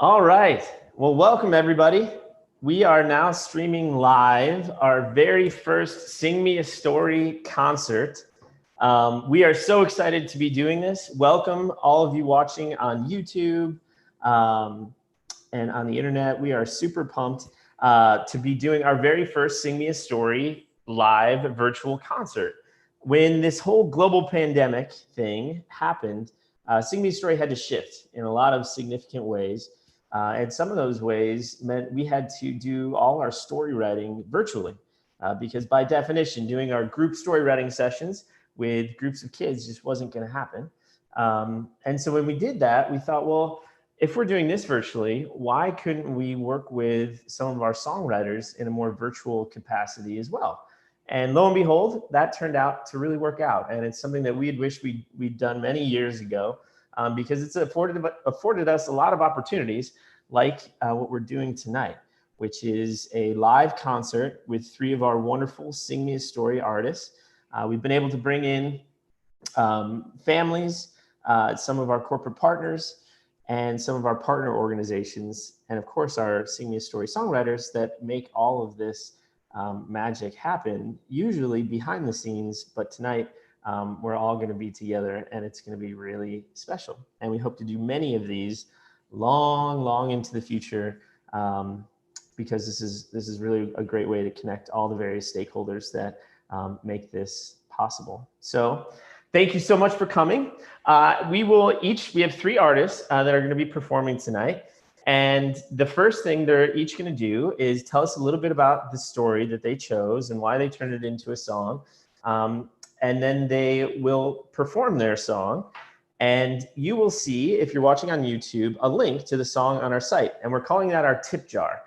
All right. Well, welcome everybody. We are now streaming live our very first Sing Me a Story concert. We are so excited to be doing this. Welcome all of you watching on YouTube and on the internet. We are super pumped to be doing our very first Sing Me a Story live virtual concert. When this whole global pandemic thing happened, Sing Me a Story had to shift in a lot of significant ways. And some of those ways meant we had to do all our story writing virtually because by definition, doing our group story writing sessions with groups of kids just wasn't going to happen. And so when we did that, we thought, well, if we're doing this virtually, why couldn't we work with some of our songwriters in a more virtual capacity as well? And lo and behold, that turned out to really work out. And it's something that we had wished we'd done many years ago. Because it's afforded us a lot of opportunities like what we're doing tonight, which is a live concert with three of our wonderful Sing Me a Story artists. We've been able to bring in families, some of our corporate partners, and some of our partner organizations, and of course our Sing Me a Story songwriters that make all of this magic happen, usually behind the scenes, but tonight, we're all going to be together and it's going to be really special. And we hope to do many of these long into the future because this is really a great way to connect all the various stakeholders that make this possible. So thank you so much for coming. We have three artists that are going to be performing tonight. And the first thing they're each going to do is tell us a little bit about the story that they chose and why they turned it into a song. And then they will perform their song. And you will see, if you're watching on YouTube, a link to the song on our site. And we're calling that our tip jar.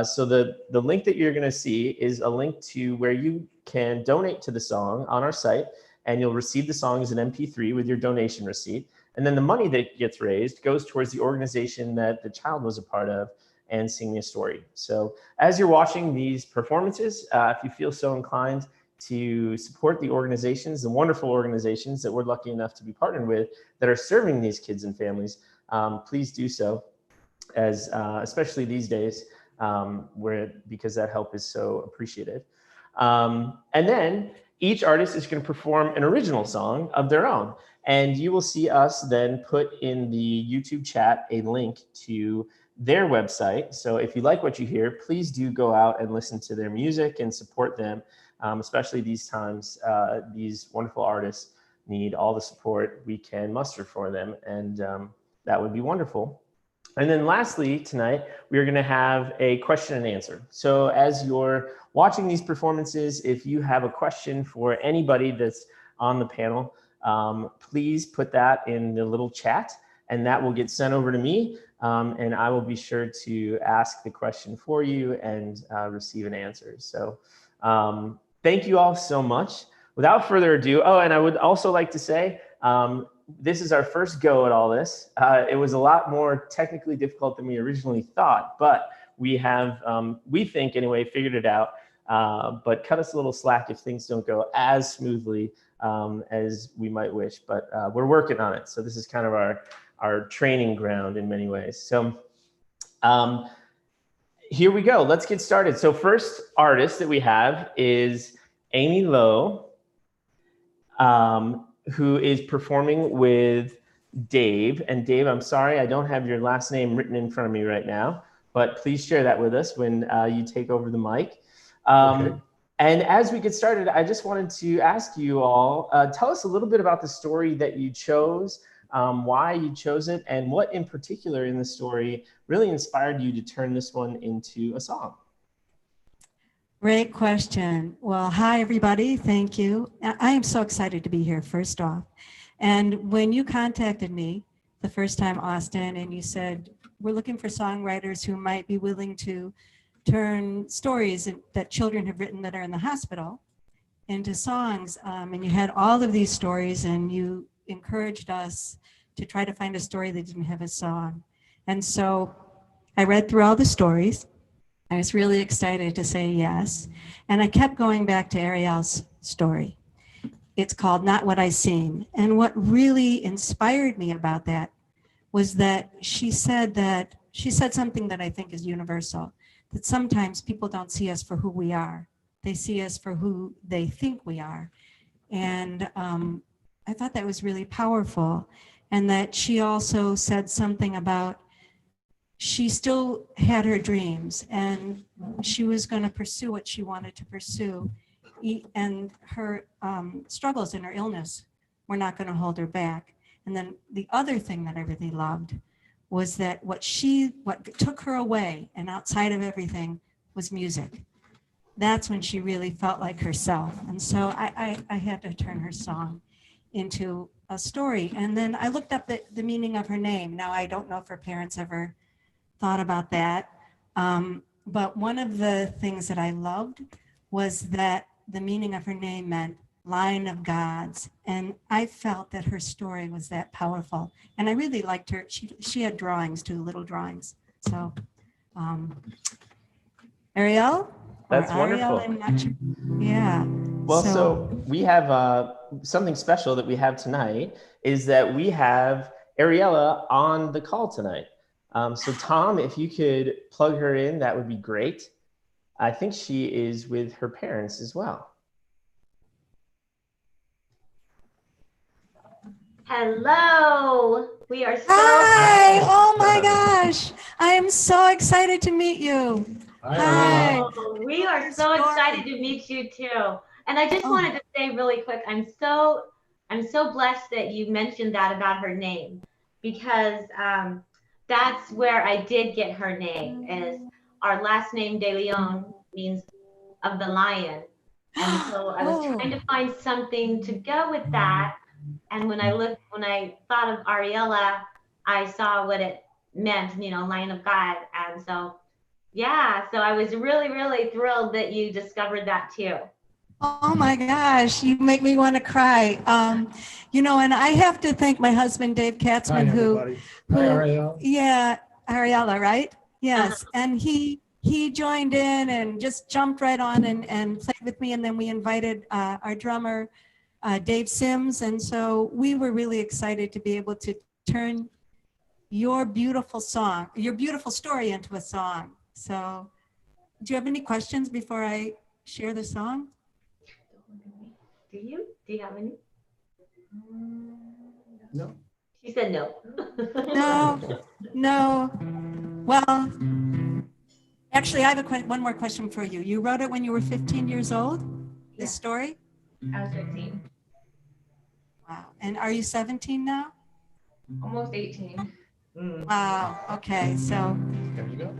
So the link that you're going to see is a link to where you can donate to the song on our site. And you'll receive the song as an MP3 with your donation receipt. And then the money that gets raised goes towards the organization that the child was a part of and Sing Me a Story. So as you're watching these performances, if you feel so inclined to support the organizations, the wonderful organizations that we're lucky enough to be partnered with that are serving these kids and families, please do so, as especially these days, because that help is so appreciated. And then each artist is going to perform an original song of their own. And you will see us then put in the YouTube chat a link to their website. So if you like what you hear, please do go out and listen to their music and support them. Especially these times, these wonderful artists need all the support we can muster for them, and that would be wonderful. And then lastly, tonight, we are gonna have a question and answer. So as you're watching these performances, if you have a question for anybody that's on the panel, please put that in the little chat, and that will get sent over to me, and I will be sure to ask the question for you and receive an answer. So. Thank you all so much. Without further ado, and I would also like to say, this is our first go at all this. It was a lot more technically difficult than we originally thought, but we have, we think anyway, figured it out. But cut us a little slack if things don't go as smoothly as we might wish, but we're working on it. So this is kind of our training ground in many ways. So here we go. Let's get started. So first artist that we have is Amy Lowe, who is performing with Dave. And Dave, I'm sorry, I don't have your last name written in front of me right now, but please share that with us when you take over the mic. Okay. And as we get started, I just wanted to ask you all, tell us a little bit about the story that you chose, why you chose it, and what in particular in the story really inspired you to turn this one into a song. Great question. Well, hi, everybody. Thank you. I am so excited to be here, first off. And when you contacted me the first time, Austin, and you said, we're looking for songwriters who might be willing to turn stories that children have written that are in the hospital into songs, and you had all of these stories, and you encouraged us to try to find a story that didn't have a song. And so I read through all the stories. I was really excited to say yes. And I kept going back to Ariel's story. It's called Not What I Seem. And what really inspired me about that was that she said that she said something that I think is universal, that sometimes people don't see us for who we are. They see us for who they think we are. And I thought that was really powerful. And that she also said something about she still had her dreams and she was going to pursue what she wanted to pursue. And her struggles and her illness were not going to hold her back. And then the other thing that I really loved was that what took her away and outside of everything was music. That's when she really felt like herself. And so I had to turn her song into a story. And then I looked up the meaning of her name. Now, I don't know if her parents ever thought about that. But one of the things that I loved was that the meaning of her name meant Lion of Gods. And I felt that her story was that powerful. And I really liked her. She had drawings too, little drawings. So Ariel? That's Ariel, wonderful. I'm not sure. Yeah. Well, so we have something special that we have tonight is that we have Ariella on the call tonight. So Tom, if you could plug her in, that would be great. I think she is with her parents as well. Hello. We are so Hi. Oh my gosh. I am so excited to meet you. Hi. Oh, we are so excited to meet you too. And I just wanted to say really quick, I'm so blessed that you mentioned that about her name, because that's where I did get her name. Is our last name De Leon means of the lion. And so I was trying to find something to go with that. And when I thought of Ariella, I saw what it meant, Lion of God. And so, yeah, so I was really, really thrilled that you discovered that too. Oh my gosh, you make me want to cry. And I have to thank my husband, Dave Katzman, who Hi, Ariel. Yeah, Ariella, right? Yes. And he joined in and just jumped right on and played with me. And then we invited our drummer, Dave Sims. And so we were really excited to be able to turn your beautiful story into a song. So do you have any questions before I share the song? Do you have any? No. She said no. No. Well, actually, I have one more question for you. You wrote it when you were 15 years old, this story? I was 15. Wow. And are you 17 now? Almost 18. Wow. Okay. So There you go.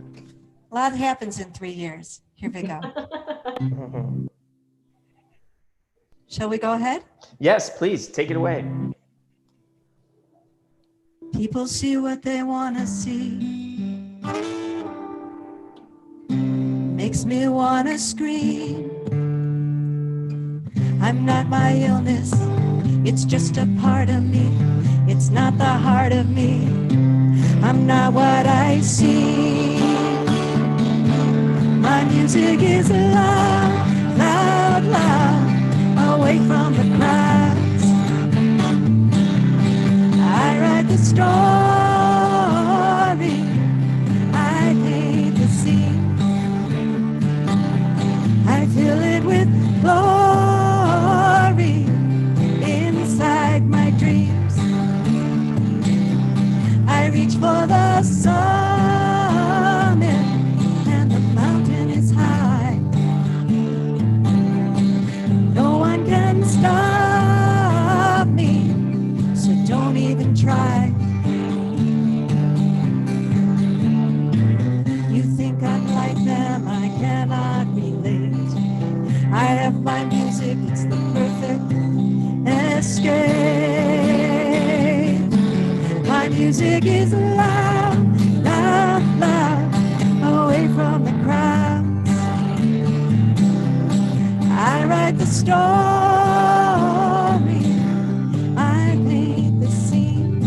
a lot happens in 3 years. Here we go. Shall we go ahead? Yes, please take it away. People see what they want to see. Makes me want to scream. I'm not my illness. It's just a part of me. It's not the heart of me. I'm not what I see. My music is loud, loud, loud, away from the crowds. I write the story, I paint the scene. I fill it with glory inside my dreams. I reach for the summit and the mountain is high. No one can stop me, so don't even try. You think I'm like them, I cannot relate. I have my music, it's the perfect escape. My music is loud, loud, loud, away from the crowds. I write the story, I paint the scene.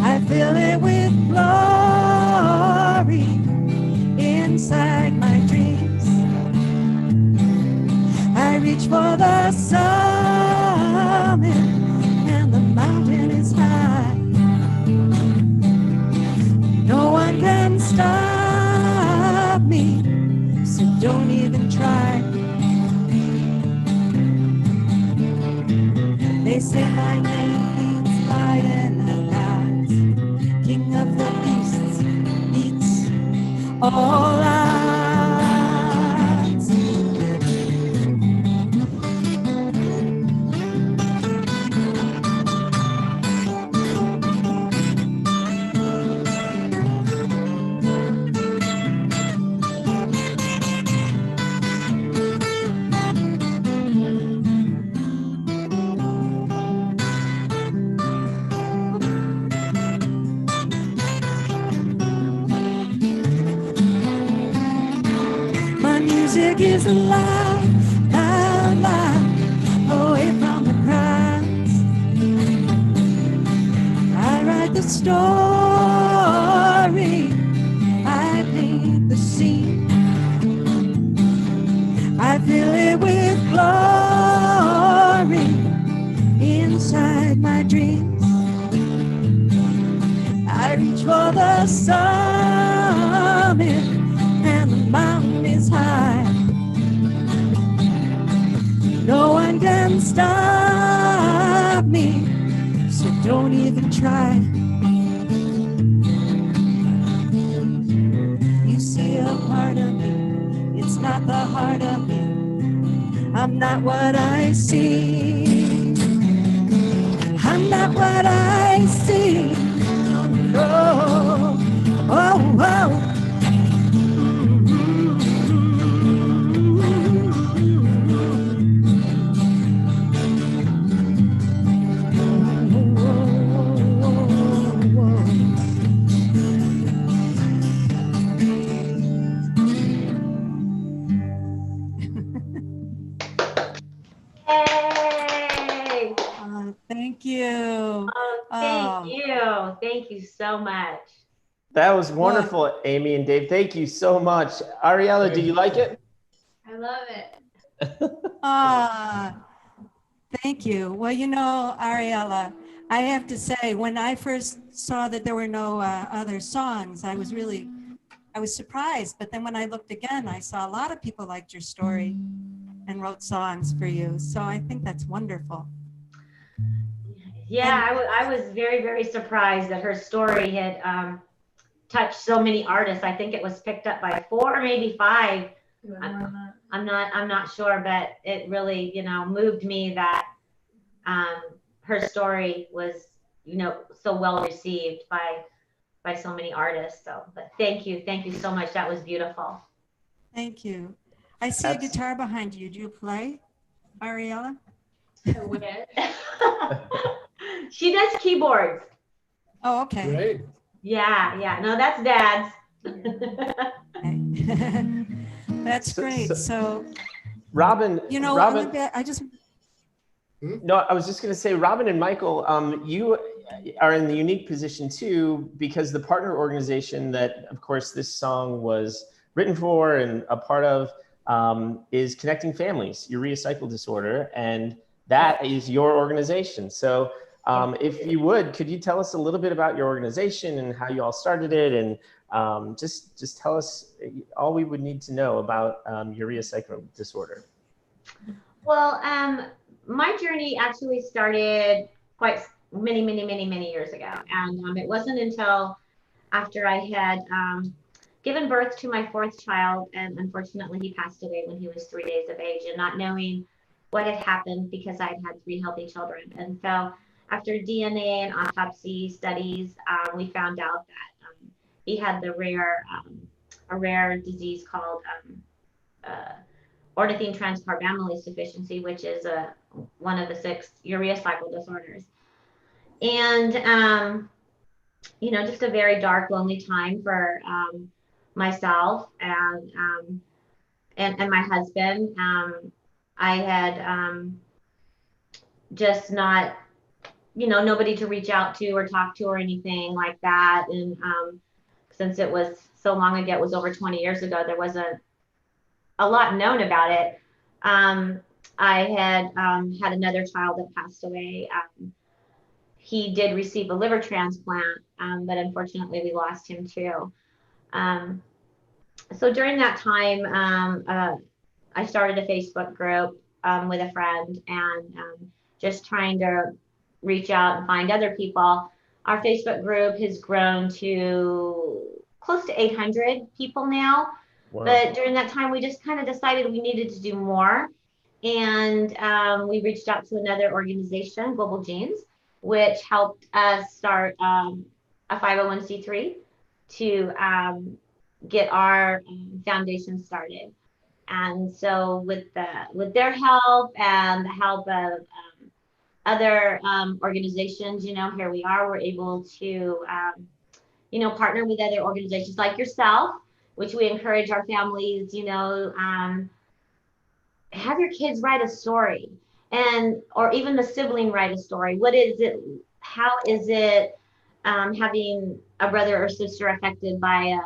I fill it with glory inside my dreams. I reach for the summit and the mountain is high. They say my name means light in the night. King of the beasts beats all odds. My music is alive, loud, loud, away from the crowds. I write the story, I paint the scene, I fill it with glory inside my dreams. I reach for the summit and the mountain is high. No one can stop me, so don't even try. You see a part of me, it's not the heart of me. I'm not what I see. I'm not what I see. Oh, oh, oh. Yay! Thank you. Thank you. Thank you so much. That was wonderful, Amy and Dave. Thank you so much. Ariella, do you like it? I love it. Thank you. Well, you know, Ariella, I have to say, when I first saw that there were no other songs, I was surprised. But then when I looked again, I saw a lot of people liked your story and wrote songs for you. So I think that's wonderful. Yeah, I was very, very surprised that her story had touched so many artists. I think it was picked up by 4 or maybe 5. I'm not sure, but it really, moved me that her story was, so well received by so many artists. So, but thank you so much. That was beautiful. Thank you. I see a guitar behind you. Do you play, Ariella? I wish. She does keyboards. Oh, okay. Great. Yeah. No, that's Dad's. That's great. So, Robin, Robin, No, I was just going to say, Robin and Michael, you are in the unique position too, because the partner organization that, of course, this song was written for and a part of is Connecting Families, Urea Cycle Disorder, and that is your organization. So if you would, could you tell us a little bit about your organization and how you all started it, and just tell us all we would need to know about urea cycle disorder? Well, my journey actually started quite many years ago. And it wasn't until after I had given birth to my 4th child, and unfortunately he passed away when he was 3 days of age, and not knowing what had happened because I had 3 healthy children. And so after DNA and autopsy studies, we found out that he had the a rare disease called ornithine transcarbamylase deficiency, which is one of the 6 urea cycle disorders. And, just a very dark, lonely time for myself and my husband. I had just not, nobody to reach out to or talk to or anything like that. And since it was so long ago, it was over 20 years ago, there wasn't a lot known about it. I had had another child that passed away. He did receive a liver transplant, but unfortunately we lost him too. So during that time, I started a Facebook group with a friend, and just trying to reach out and find other people. Our Facebook group has grown to close to 800 people now. Wow. But during that time, we just kind of decided we needed to do more. And we reached out to another organization, Global Genes, which helped us start a 501c3 to get our foundation started. And so with their help and the help of other organizations, here we are, we're able to, partner with other organizations like yourself, which we encourage our families, have your kids write a story, or even the sibling write a story. What is it? How is it having a brother or sister affected by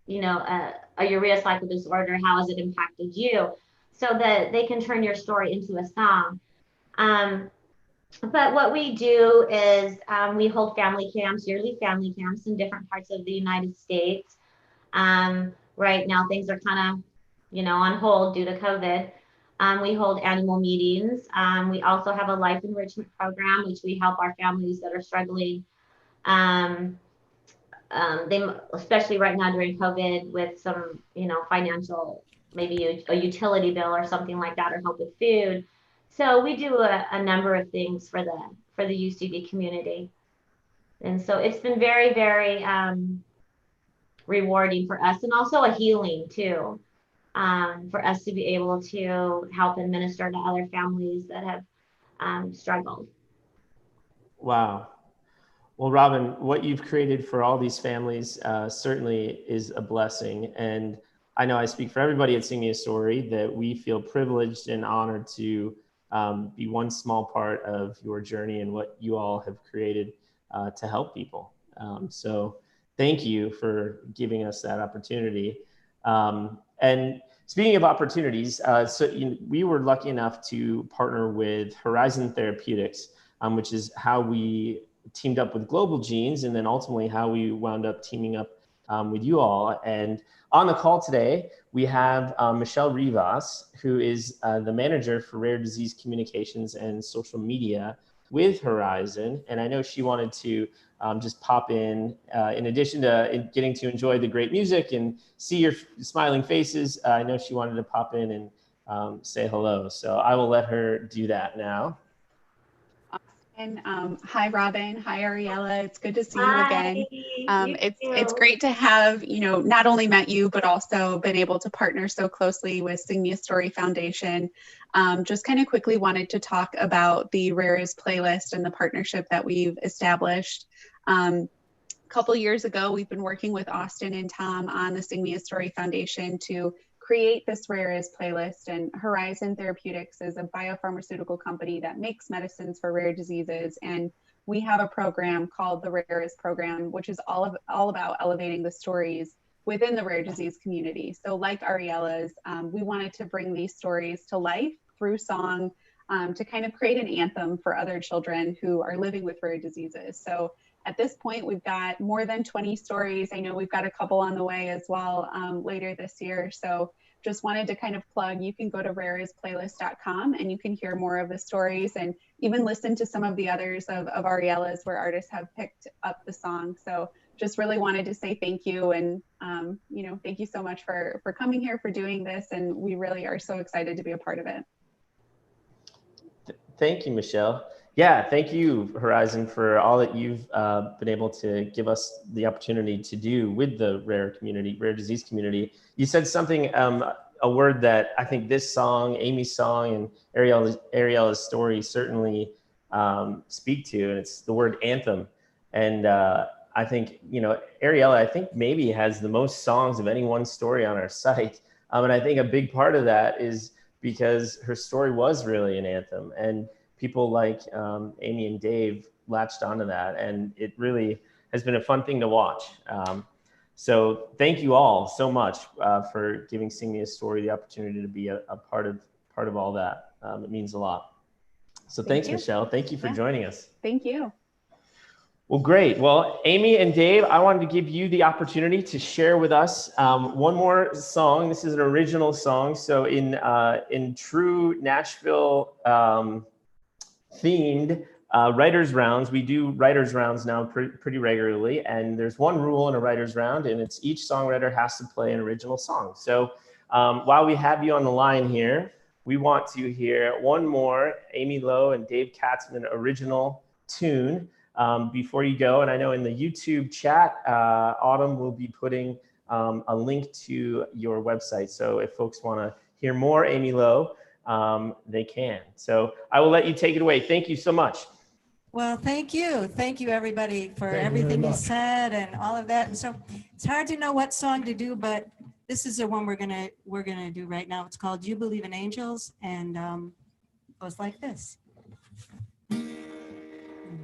a urea cycle disorder? How has it impacted you? So that they can turn your story into a song. But what we do is we hold yearly family camps in different parts of the United States. Right now, things are kind of, on hold due to COVID. We hold annual meetings. We also have a life enrichment program, which we help our families that are struggling. They, especially right now during COVID, with some, financial, maybe a utility bill or something like that, or help with food. So we do a number of things for the UCB community. And so it's been very, very rewarding for us, and also a healing too, for us to be able to help and minister to other families that have struggled. Wow. Well, Robin, what you've created for all these families certainly is a blessing. And I know I speak for everybody at Sing Me a Story that we feel privileged and honored to be one small part of your journey and what you all have created to help people. So thank you for giving us that opportunity. And speaking of opportunities, we were lucky enough to partner with Horizon Therapeutics, which is how we teamed up with Global Genes, and then ultimately how we wound up teaming up with you all. And on the call today, we have Michelle Rivas, who is the manager for rare disease communications and social media with Horizon. And I know she wanted to just pop in addition to getting to enjoy the great music and see your smiling faces, I know she wanted to pop in and say hello. So I will let her do that now. And hi, Robin. Hi, Ariella. It's good to see you again. It's great to have, not only met you, but also been able to partner so closely with Sing Me a Story Foundation. Just kind of quickly wanted to talk about the Rare Is playlist and the partnership that we've established. A couple years ago, we've been working with Austin and Tom on the Sing Me a Story Foundation to create this Rare Is playlist. And Horizon Therapeutics is a biopharmaceutical company that makes medicines for rare diseases. And we have a program called the Rare Is program, which is all about elevating the stories within the rare disease community. So like Ariella's, we wanted to bring these stories to life through song to kind of create an anthem for other children who are living with rare diseases. So at this point, we've got more than 20 stories. I know we've got a couple on the way as well later this year. So just wanted to kind of plug, you can go to rareisplaylist.com and you can hear more of the stories and even listen to some of the others of Ariella's where artists have picked up the song. So just really wanted to say thank you. And, thank you so much for coming here, for doing this. And we really are so excited to be a part of it. Thank you, Michelle. Yeah, thank you, Horizon, for all that you've been able to give us the opportunity to do with the rare disease community. You said something, a word that I think this song, Amy's song, and Ariella's story certainly speak to, and it's the word anthem. And I think, Ariella, I think maybe has the most songs of any one story on our site. And I think a big part of that is because her story was really an anthem, and people like Amy and Dave latched onto that, and it really has been a fun thing to watch. So thank you all so much for giving Sing Me a Story the opportunity to be a part of all that. It means a lot. So thanks, Michelle. Thank you for joining us. Thank you. Well, great. Well, Amy and Dave, I wanted to give you the opportunity to share with us one more song. This is an original song. So in true Nashville themed writers rounds. We do writers rounds now pretty regularly, and there's one rule in a writers round, and it's each songwriter has to play an original song. So while we have you on the line here, we want to hear one more Amy Lowe and Dave Katzman original tune before you go. And I know in the YouTube chat, Autumn will be putting a link to your website. So if folks want to hear more Amy Lowe, they can. So I will let you take it away. Thank you so much. Well, thank you. Thank you, everybody, for everything you said and all of that. And so it's hard to know what song to do, but this is the one we're gonna do right now. It's called "You Believe in Angels," and goes like this.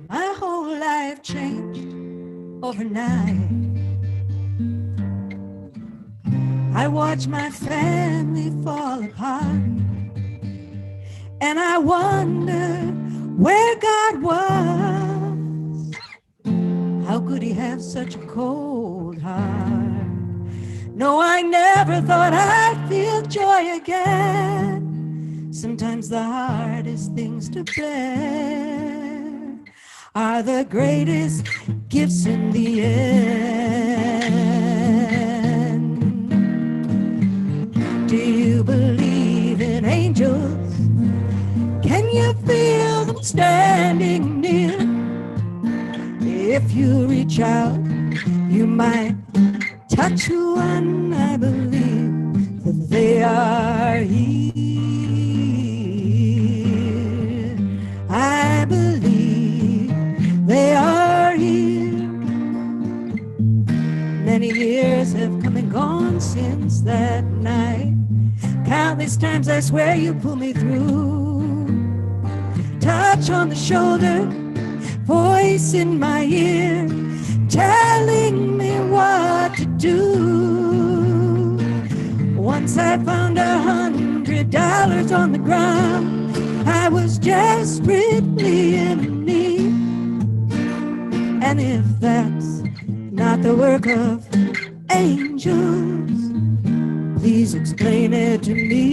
My whole life changed overnight. I watched my family fall apart, and I wonder where God was. How could he have such a cold heart? No, I never thought I'd feel joy again. Sometimes the hardest things to bear are the greatest gifts in the end. Do you believe in angels? Can you feel them standing near? If you reach out, you might touch one. I believe that they are here. I believe they are here. Many years have come and gone since that night. Countless times I swear you pulled me through. Touch on the shoulder, voice in my ear, telling me what to do. Once I found $100 on the ground. I was desperately in need. And if that's not the work of angels, please explain it to me.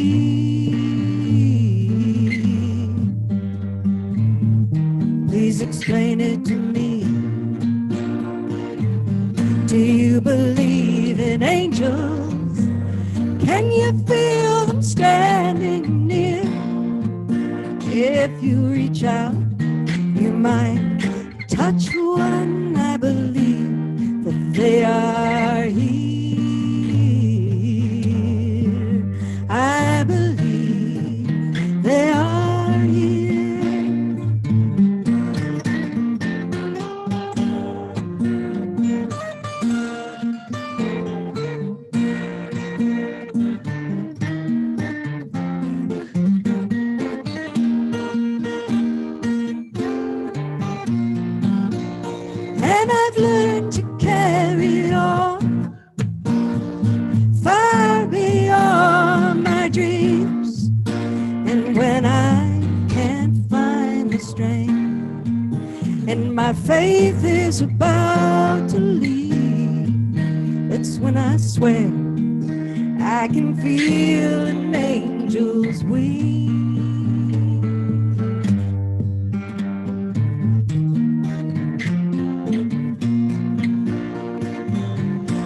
Please explain it to me. Do you believe in angels? Can you feel them standing near? If you reach out, you might touch one. I believe that they are here. I believe they are here. And I've learned to carry on far beyond my dreams. And when I can't find the strength and my faith is about to leave, it's when I swear I can feel an angel's wing.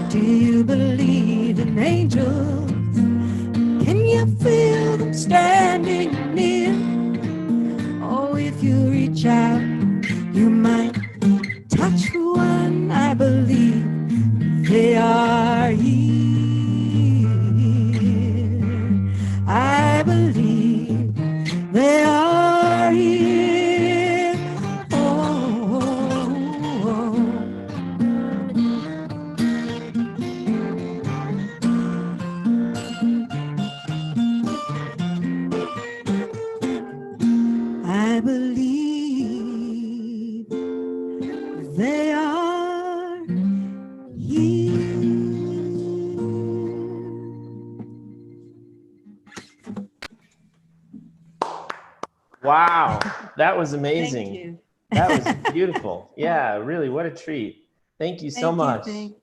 Do you believe in angels? Can you feel them standing near? Oh, if you reach out, you might touch one. I believe they are here. I believe they are here. Oh, oh, oh. I believe they are here. Wow, that was amazing. Thank you. That was beautiful. Yeah, really, what a treat. Thank you so much. Thank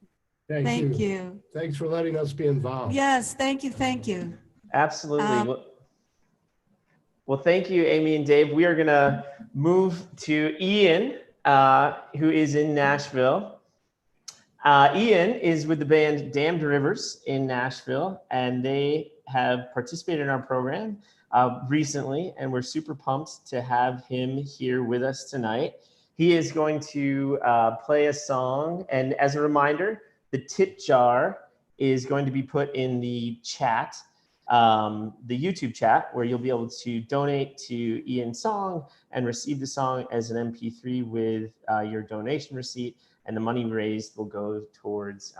you. Thanks for letting us be involved. Yes, thank you, thank you. Absolutely. Well, thank you, Amy and Dave. We are going to move to Ian, who is in Nashville. Ian is with the band Damned Rivers in Nashville, and they have participated in our program recently, and we're super pumped to have him here with us tonight. He is going to play a song, and as a reminder, the tip jar is going to be put in the chat, the YouTube chat, where you'll be able to donate to Ian's song and receive the song as an MP3 with your donation receipt. And the money raised will go towards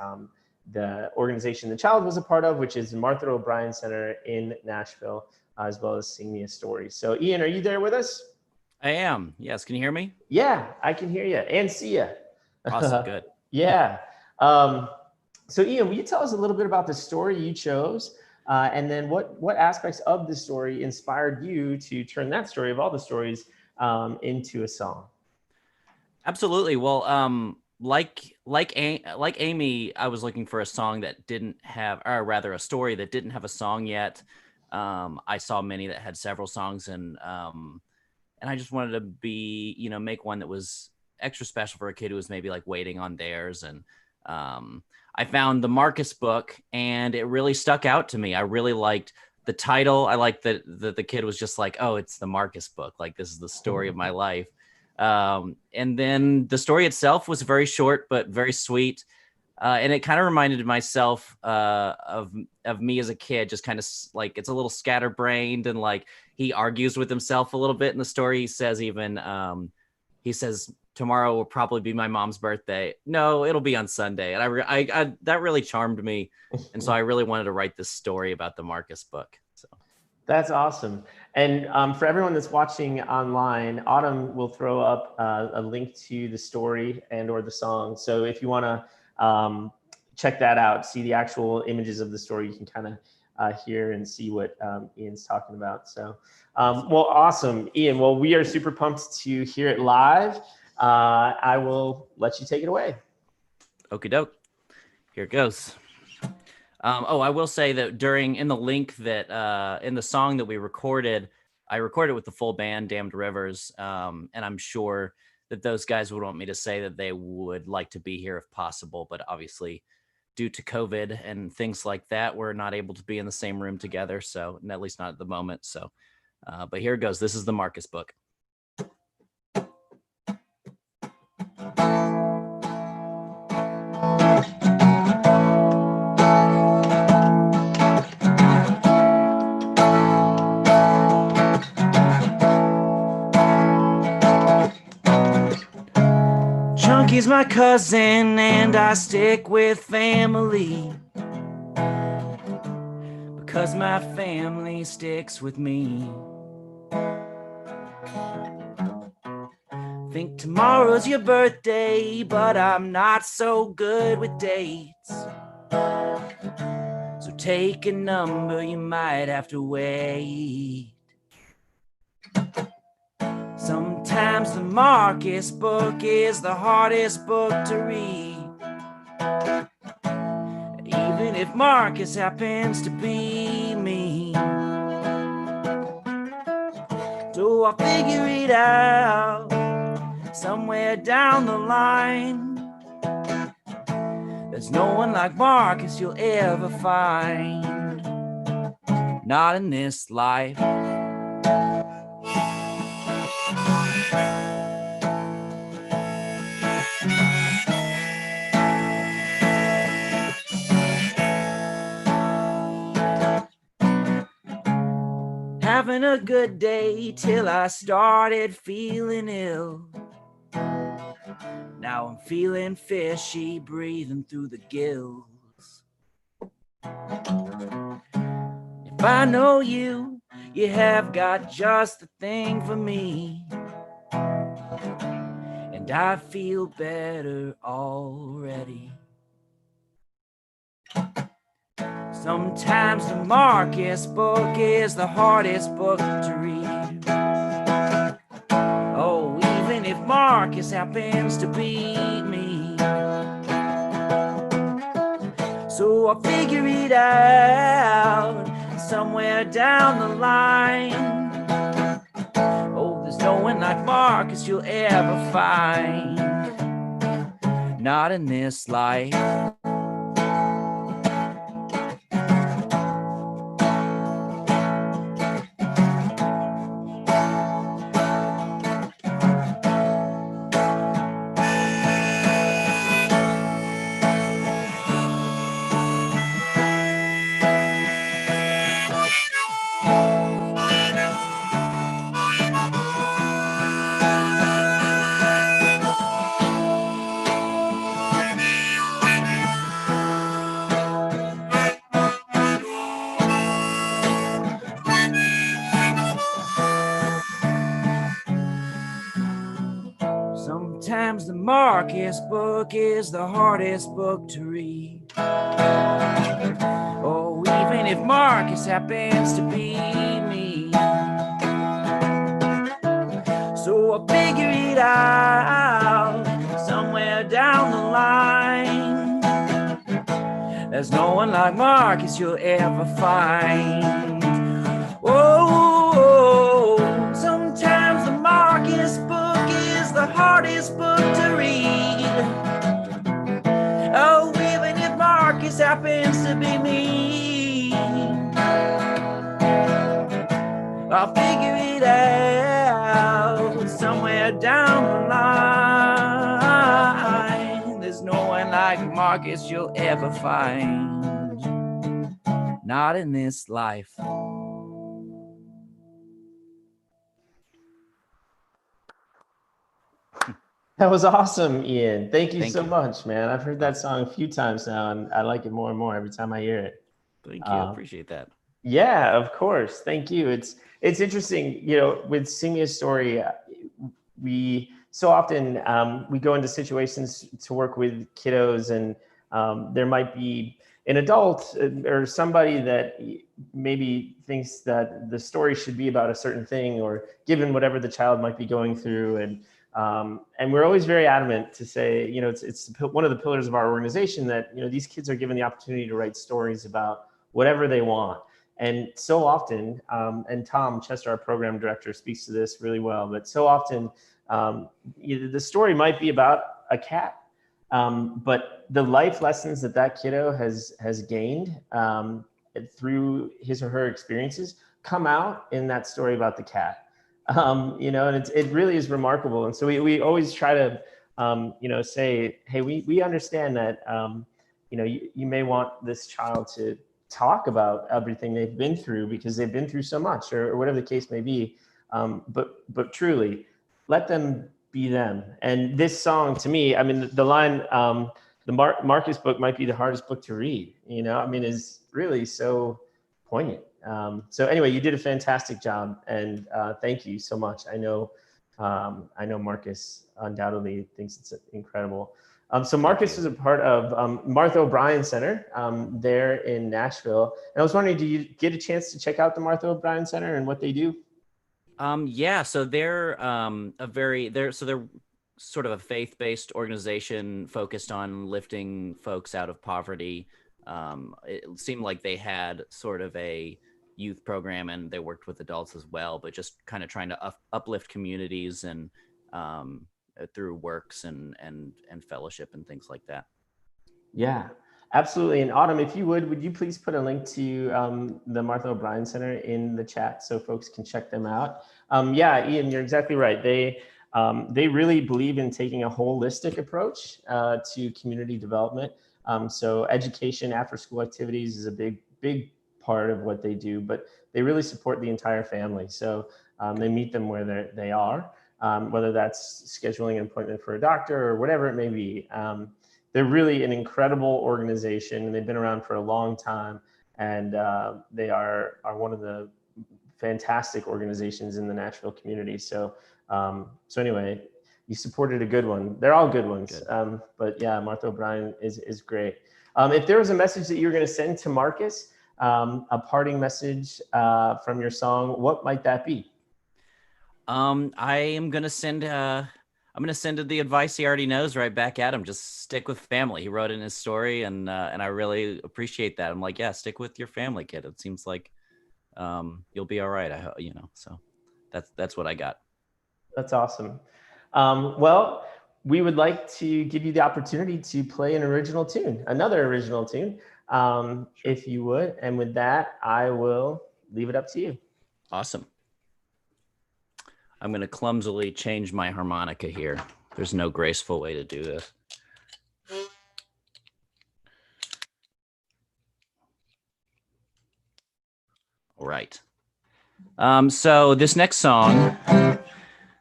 the organization the child was a part of, which is the Martha O'Brien Center in Nashville, as well as Sing Me a Story. So Ian, are you there with us? I am. Yes. Can you hear me? Yeah, I can hear you and see you. Awesome. Good. Yeah. So Ian, will you tell us a little bit about the story you chose, and then what aspects of the story inspired you to turn that story of all the stories into a song? Absolutely. Well, like Amy, I was looking for a song that didn't have, or rather a story that didn't have a song yet. I saw many that had several songs, and I just wanted to make one that was extra special for a kid who was maybe like waiting on theirs. And I found the Marcus book, and it really stuck out to me. I really liked the title. I liked that the kid was just like, oh, it's the Marcus book. Like, this is the story of my life. And then the story itself was very short, but very sweet. And it kind of reminded myself of me as a kid, just kind of like, it's a little scatterbrained, and like he argues with himself a little bit in the story. He says tomorrow will probably be my mom's birthday. No, it'll be on Sunday. And I that really charmed me. And so I really wanted to write this story about the Marcus book. So that's awesome. And for everyone that's watching online, Autumn will throw up a link to the story and or the song. So if you want to check that out, see the actual images of the story, you can kind of hear and see what Ian's talking about. So, well, awesome, Ian. Well, we are super pumped to hear it live. I will let you take it away. Okie doke. Here it goes. I will say that in the song that we recorded, I recorded with the full band, Damned Rivers. And I'm sure that those guys would want me to say that they would like to be here if possible. But obviously, due to COVID and things like that, we're not able to be in the same room together. So at least not at the moment. So, but here it goes. This is the Marcus book. Chunky's my cousin, and I stick with family because my family sticks with me. Think tomorrow's your birthday, but I'm not so good with dates. So take a number, you might have to wait. Sometimes the Marcus book is the hardest book to read, even if Marcus happens to be me. So I'll figure it out somewhere down the line. There's no one like Marcus you'll ever find, not in this life. Having a good day till I started feeling ill. Now I'm feeling fishy, breathing through the gills. If I know you, you have got just the thing for me. And I feel better already. Sometimes the Marcus book is the hardest book to read. Oh, even if Marcus happens to be me. So I'll figure it out somewhere down the line. There's no one like Marcus you'll ever find, not in this life. Sometimes the Marcus book is the hardest book to read. Oh, even if Marcus happens to be me. So I figure it out somewhere down the line. There's no one like Marcus you'll ever find. Oh, sometimes the Marcus book is the hardest book to read. Oh, even if Marcus happens to be me, I'll figure it out somewhere down the line. There's no one like Marcus you'll ever find, not in this life. That was awesome, Ian. Thank you so you. much, man. I've heard that song a few times now, and I like it more and more every time I hear it. Thank you. I appreciate that. Yeah, of course. Thank you. It's interesting, with Sing Me a Story, we so often we go into situations to work with kiddos, and there might be an adult or somebody that maybe thinks that the story should be about a certain thing, or given whatever the child might be going through. And we're always very adamant to say, it's one of the pillars of our organization that, these kids are given the opportunity to write stories about whatever they want. And so often, and Tom Chester, our program director, speaks to this really well, but so often the story might be about a cat, but the life lessons that kiddo has gained through his or her experiences come out in that story about the cat. And it really is remarkable. And so we always try to, say, hey, we understand that, you may want this child to talk about everything they've been through because they've been through so much, or whatever the case may be. But truly, let them be them. And this song, to me, I mean, the line, the Marcus book might be the hardest book to read, is really so poignant. So anyway, you did a fantastic job, and thank you so much. I know Marcus undoubtedly thinks it's incredible. So Marcus is a part of Martha O'Brien Center there in Nashville. And I was wondering, do you get a chance to check out the Martha O'Brien Center and what they do? Yeah, so they're they're sort of a faith-based organization focused on lifting folks out of poverty. It seemed like they had sort of a youth program, and they worked with adults as well, but just kind of trying to uplift communities and through works and fellowship and things like that. Yeah, absolutely. And Autumn, if you would you please put a link to the Martha O'Brien Center in the chat so folks can check them out? Yeah, Ian, you're exactly right. They really believe in taking a holistic approach to community development. So education, after-school activities is a big part of what they do, but they really support the entire family. So they meet them where they are, whether that's scheduling an appointment for a doctor or whatever it may be. They're really an incredible organization, and they've been around for a long time. And they are one of the fantastic organizations in the Nashville community. So anyway, you supported a good one. They're all good ones. Good. But yeah, Martha O'Brien is great. If there was a message that you were going to send to Marcus, a parting message from your song, what might that be? I'm going to send the advice he already knows right back at him. Just stick with family. He wrote in his story, and I really appreciate that. I'm like, yeah, stick with your family, kid. It seems like you'll be all right. So that's what I got. That's awesome. Well, we would like to give you the opportunity to play an original tune, another original tune, if you would. And with that, I will leave it up to you. Awesome. I'm going to clumsily change my harmonica here. There's no graceful way to do this. All right. So this next song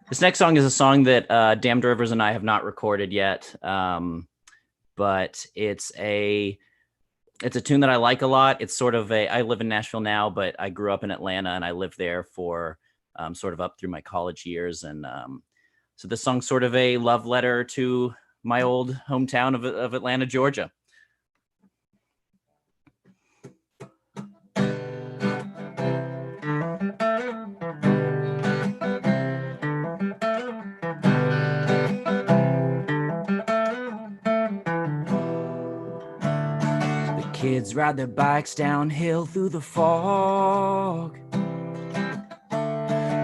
is a song that Damned Rivers and I have not recorded yet, but it's a tune that I like a lot. It's sort of I live in Nashville now, but I grew up in Atlanta and I lived there for sort of up through my college years. And so this song's sort of a love letter to my old hometown of Atlanta, Georgia. Kids ride their bikes downhill through the fog.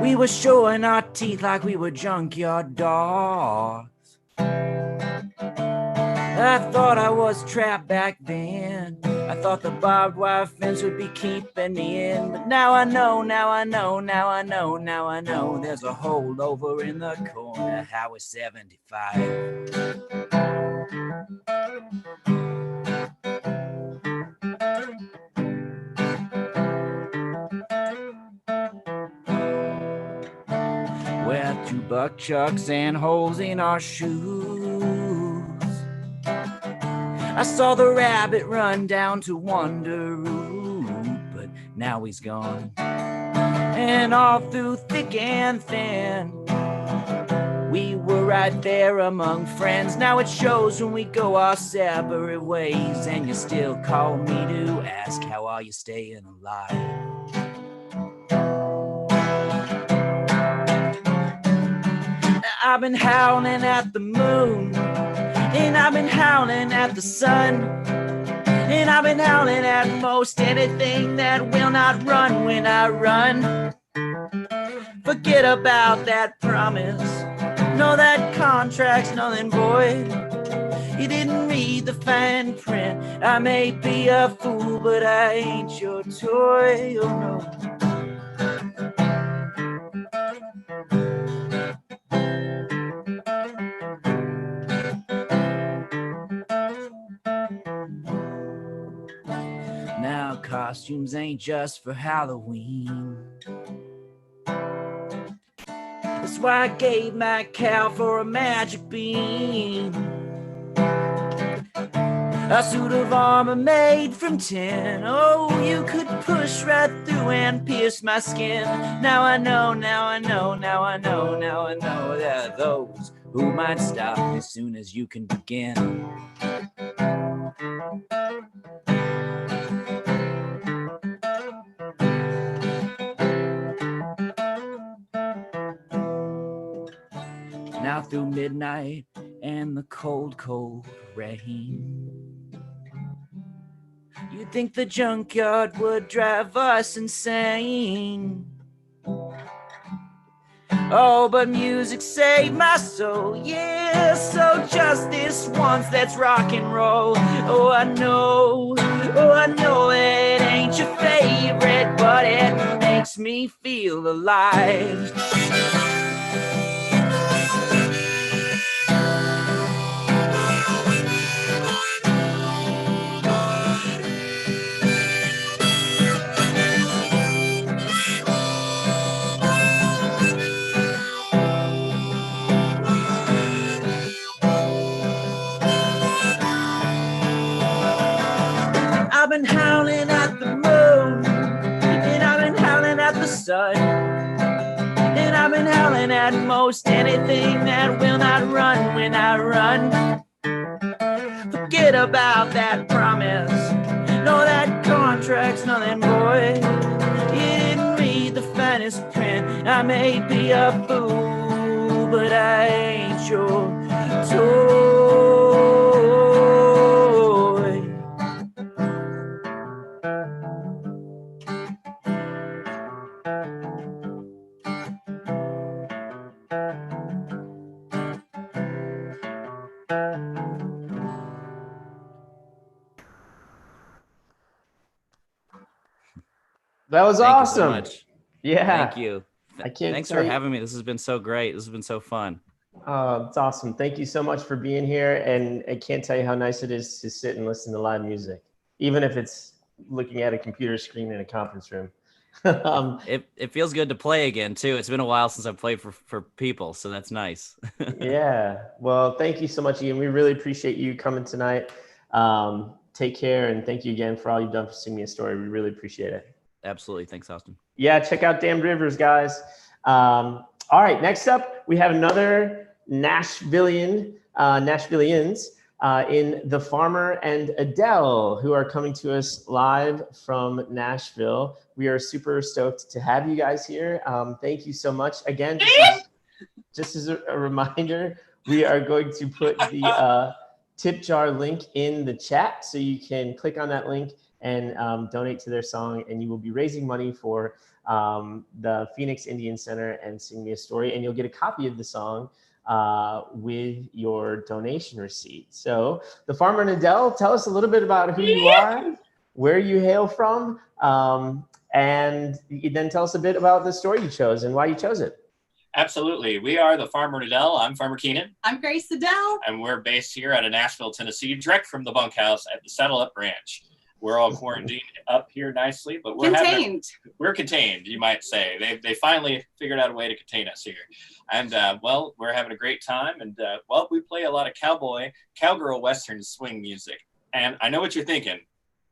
We were showing our teeth like we were junkyard dogs. I thought I was trapped back then. I thought the barbed wire fence would be keeping me in. But now I know, there's a hole over in the corner, Highway 75. We're two buck chucks and holes in our shoes. I saw the rabbit run down to Wonder Root, but now he's gone. And all through thick and thin, we were right there among friends. Now it shows when we go our separate ways, and you still call me to ask, how are you staying alive? I've been howling at the moon, and I've been howling at the sun, and I've been howling at most anything that will not run when I run. Forget about that promise, no, that contract's nothing void. You didn't read the fine print. I may be a fool, but I ain't your toy, oh no. Now costumes ain't just for Halloween. That's why I gave my cow for a magic beam. A suit of armor made from tin. Oh, you could push right through and pierce my skin. Now I know there are those who might stop as soon as you can begin. Now through midnight and the cold, cold rain, you'd think the junkyard would drive us insane. Oh, but music saved my soul, yeah, so just this once, let's rock and roll. Oh, I know it ain't your favorite, but it makes me feel alive. I've been howling at the moon, and I've been howling at the sun, and I've been howling at most anything that will not run when I run. Forget about that promise, no, that contract's nothing, boy. You didn't read the finest print. I may be a fool, but I ain't your toy. That was Thank awesome. you so much. Yeah. Thank you. I can't Thanks tell for you- having me. This has been so great. This has been so fun. It's awesome. Thank you so much for being here. And I can't tell you how nice it is to sit and listen to live music, even if it's looking at a computer screen in a conference room. It feels good to play again too. It's been a while since I've played for people, so that's nice. Yeah. Well, thank you so much, Ian. We really appreciate you coming tonight. Take care, and thank you again for all you've done for Sing Me a Story. We really appreciate it. Absolutely. Thanks, Austin. Yeah, check out Damned Rivers, guys. All right, next up, we have another Nashvillians in the Farmer and Adele, who are coming to us live from Nashville. We are super stoked to have you guys here. Thank you so much. Again, just as a reminder, we are going to put the tip jar link in the chat, so you can click on that link and donate to their song, and you will be raising money for the Phoenix Indian Center and Sing Me a Story, and you'll get a copy of the song with your donation receipt. So the Farmer and Adele, tell us a little bit about who you are, where you hail from, and then tell us a bit about the story you chose and why you chose it. Absolutely. We are the Farmer Adele. I'm Farmer Keenan. I'm Grace Adele. And we're based here out of Nashville, Tennessee, direct from the bunkhouse at the Saddle Up Ranch. We're all quarantined up here nicely, but we're contained. We're contained, you might say. They finally figured out a way to contain us here. And well, we're having a great time. And well, we play a lot of cowgirl, western swing music. And I know what you're thinking.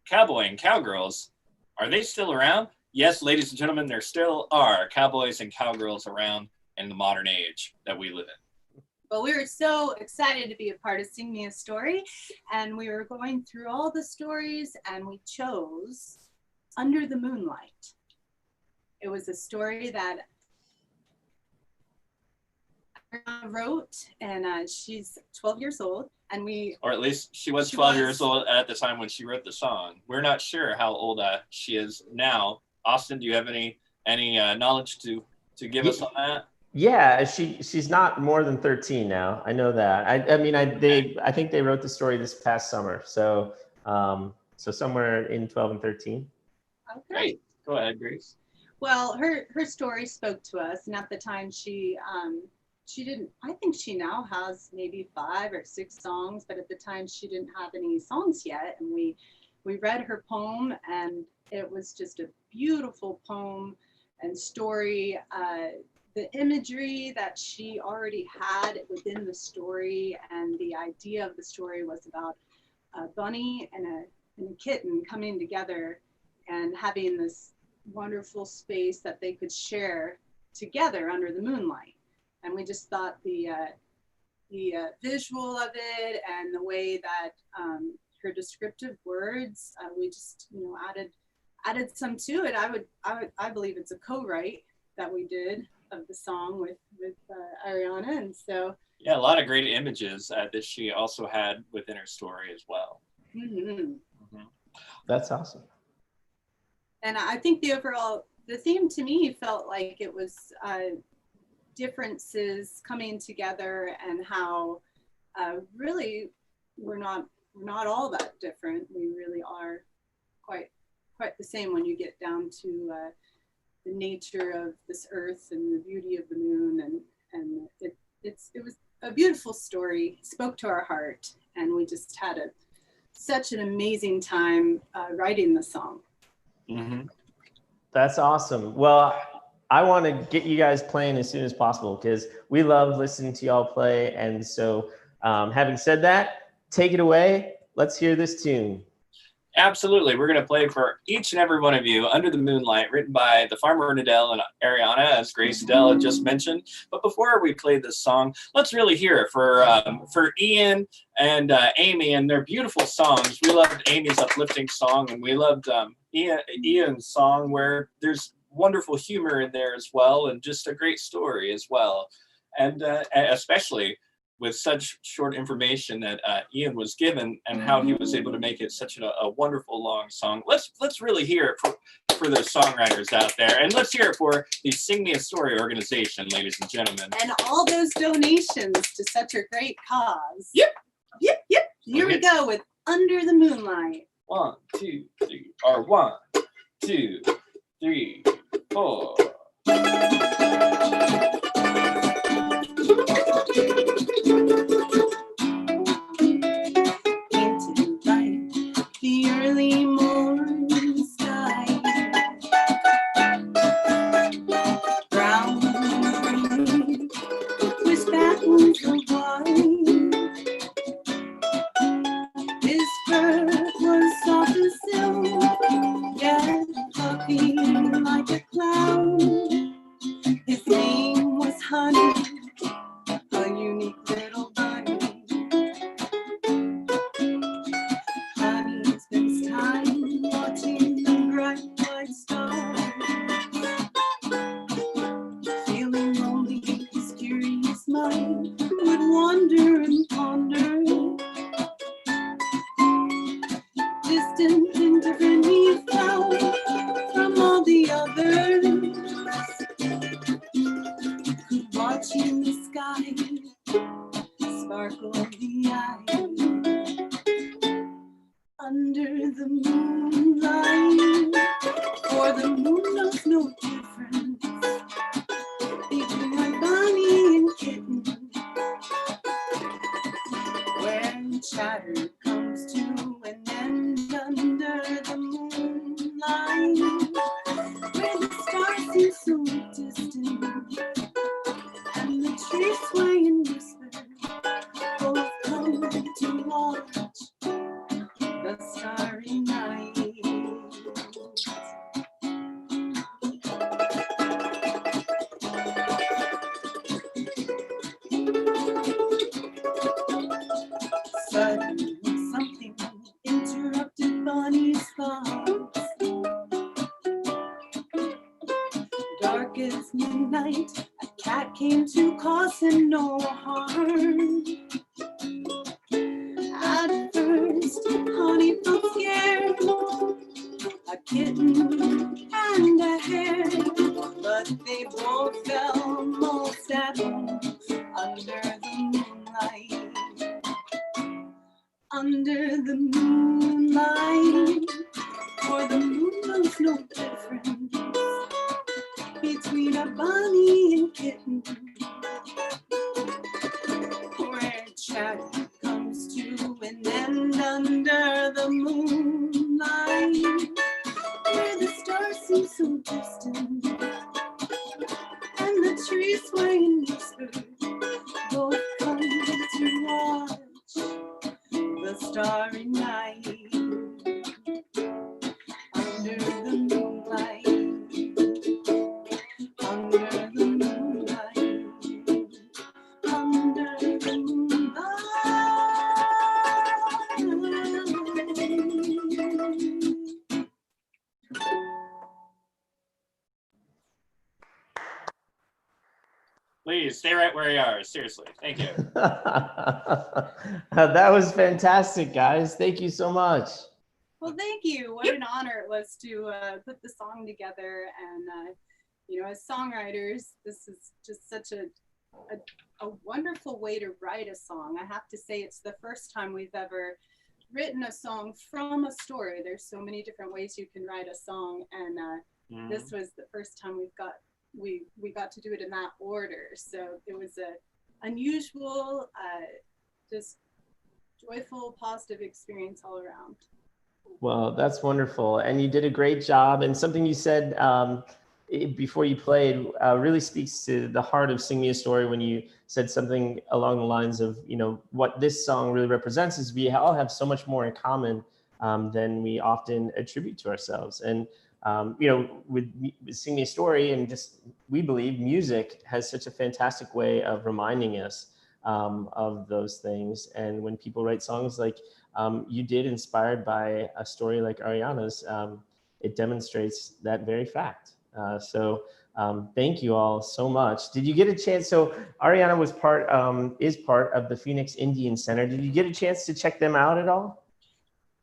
Cowboy and cowgirls, are they still around? Yes, ladies and gentlemen, there still are cowboys and cowgirls around in the modern age that we live in. Well, we were so excited to be a part of Sing Me a Story, and we were going through all the stories, and we chose Under the Moonlight. It was a story that I wrote, and she's 12 years old, and or at least she was 12 years old at the time when she wrote the song. We're not sure how old she is now. Austin, do you have any knowledge to give us on that? Yeah, she's not more than 13 now. I know that. I think they wrote the story this past summer. So so somewhere in 12 and 13. Okay. Great. Go ahead, Grace. Well, her story spoke to us, and at the time she didn't. I think she now has maybe 5 or 6 songs, but at the time she didn't have any songs yet. And we read her poem, and it was just a beautiful poem and story. The imagery that she already had within the story, and the idea of the story was about a bunny and a kitten coming together and having this wonderful space that they could share together under the moonlight. And we just thought the visual of it and the way that her descriptive words, we just added some to it. I believe it's a co-write that we did of the song with Ariana, and so yeah, a lot of great images that she also had within her story as well. Mm-hmm. Mm-hmm. That's awesome. And I think the theme to me felt like it was differences coming together, and how really we're not all that different. We really are quite the same when you get down to the nature of this earth and the beauty of the moon, and it was a beautiful story. It spoke to our heart, and we just had such an amazing time writing the song. Mm-hmm. That's awesome. Well, I want to get you guys playing as soon as possible, because we love listening to y'all play. And so having said that, take it away. Let's hear this tune. Absolutely. We're going to play for each and every one of you Under the Moonlight, written by the Farmer and Adele and Ariana, as Grace Adele had just mentioned. But before we play this song, let's really hear it for Ian and Amy and their beautiful songs. We loved Amy's uplifting song, and we loved Ian's song, where there's wonderful humor in there as well, and just a great story as well. And especially with such short information that Ian was given, and how he was able to make it such a wonderful long song. Let's really hear it for those songwriters out there, and let's hear it for the Sing Me a Story organization, ladies and gentlemen. And all those donations to such a great cause. Yep. Here we go with Under the Moonlight. 1, 2, 3, or 1, 2, 3, 4. Painted by the early morning sky, brown and green with patterns of white. His fur was soft as silk, yet fluffy like a cloud. His name was Honey, a unique little bunny. Honey spends time watching the bright white stars. Feeling lonely, his curious mind would wander and ponder. Distant and different he felt from all the others. Watching the sky sparkle the eye under the moonlight, for the moon knows no difference between a bunny and kitten, where chatter comes to an end under the moonlight, where the stars seem so distant and the trees sway and whisper, both come to watch the starry night. Suddenly something interrupted Bonnie's thoughts. Dark as midnight, a cat came to cause him no harm. At first, Honey felt scared, a kitten and a hare, but they both felt most at home under the moonlight. Under the moonlight, for the moon knows no difference between a bunny and kitten, where chatter comes to an end under the moonlight, where the stars seem so distant and the trees sway and whisper, both come to watch the starry night under the moonlight, under the moonlight, under the moonlight. Please stay right where you are. Seriously. Thank you. That was fantastic, guys. Thank you so much. Well, thank you. What an honor it was to put the song together. And, you know, as songwriters, this is just such a wonderful way to write a song. I have to say it's the first time we've ever written a song from a story. There's so many different ways you can write a song. And this was the first time we got to do it in that order. So it was a unusual, just joyful, positive experience all around. Well, that's wonderful. And you did a great job. And something you said before you played really speaks to the heart of Sing Me a Story when you said something along the lines of, you know, what this song really represents is we all have so much more in common than we often attribute to ourselves. And, you know, with Sing Me a Story and just, we believe music has such a fantastic way of reminding us of those things. And when people write songs like you did, inspired by a story like Ariana's, it demonstrates that very fact. So thank you all so much. Did you get a chance? So Ariana was is part of the Phoenix Indian Center. Did you get a chance to check them out at all?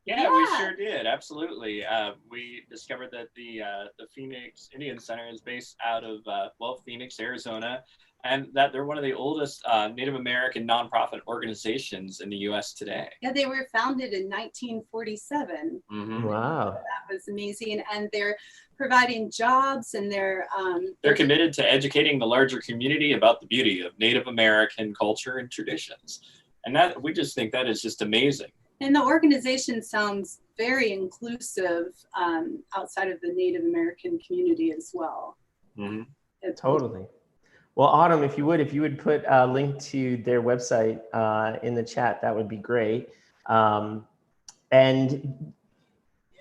Yeah, we sure did. Absolutely. We discovered that the Phoenix Indian Center is based out of, Phoenix, Arizona. and that they're one of the oldest Native American nonprofit organizations in the U.S. today. Yeah, they were founded in 1947. Mm-hmm. Wow. That was amazing. And they're providing jobs, and they're committed to educating the larger community about the beauty of Native American culture and traditions. And that, we just think that is just amazing. And the organization sounds very inclusive outside of the Native American community as well. Mm-hmm. Totally. Well, Autumn, if you would put a link to their website in the chat, that would be great. And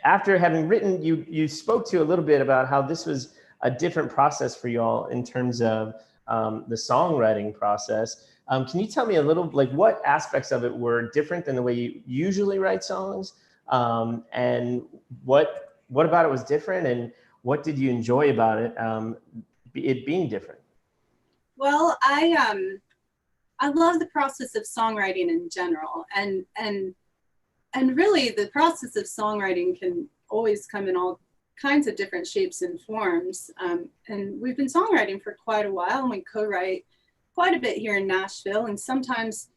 after having written, you spoke to a little bit about how this was a different process for you all in terms of the songwriting process. Can you tell me a little, like, what aspects of it were different than the way you usually write songs? And what about it was different, and what did you enjoy about it, it being different? Well, I love the process of songwriting in general, and really the process of songwriting can always come in all kinds of different shapes and forms. And we've been songwriting for quite a while, and we co-write quite a bit here in Nashville. And sometimes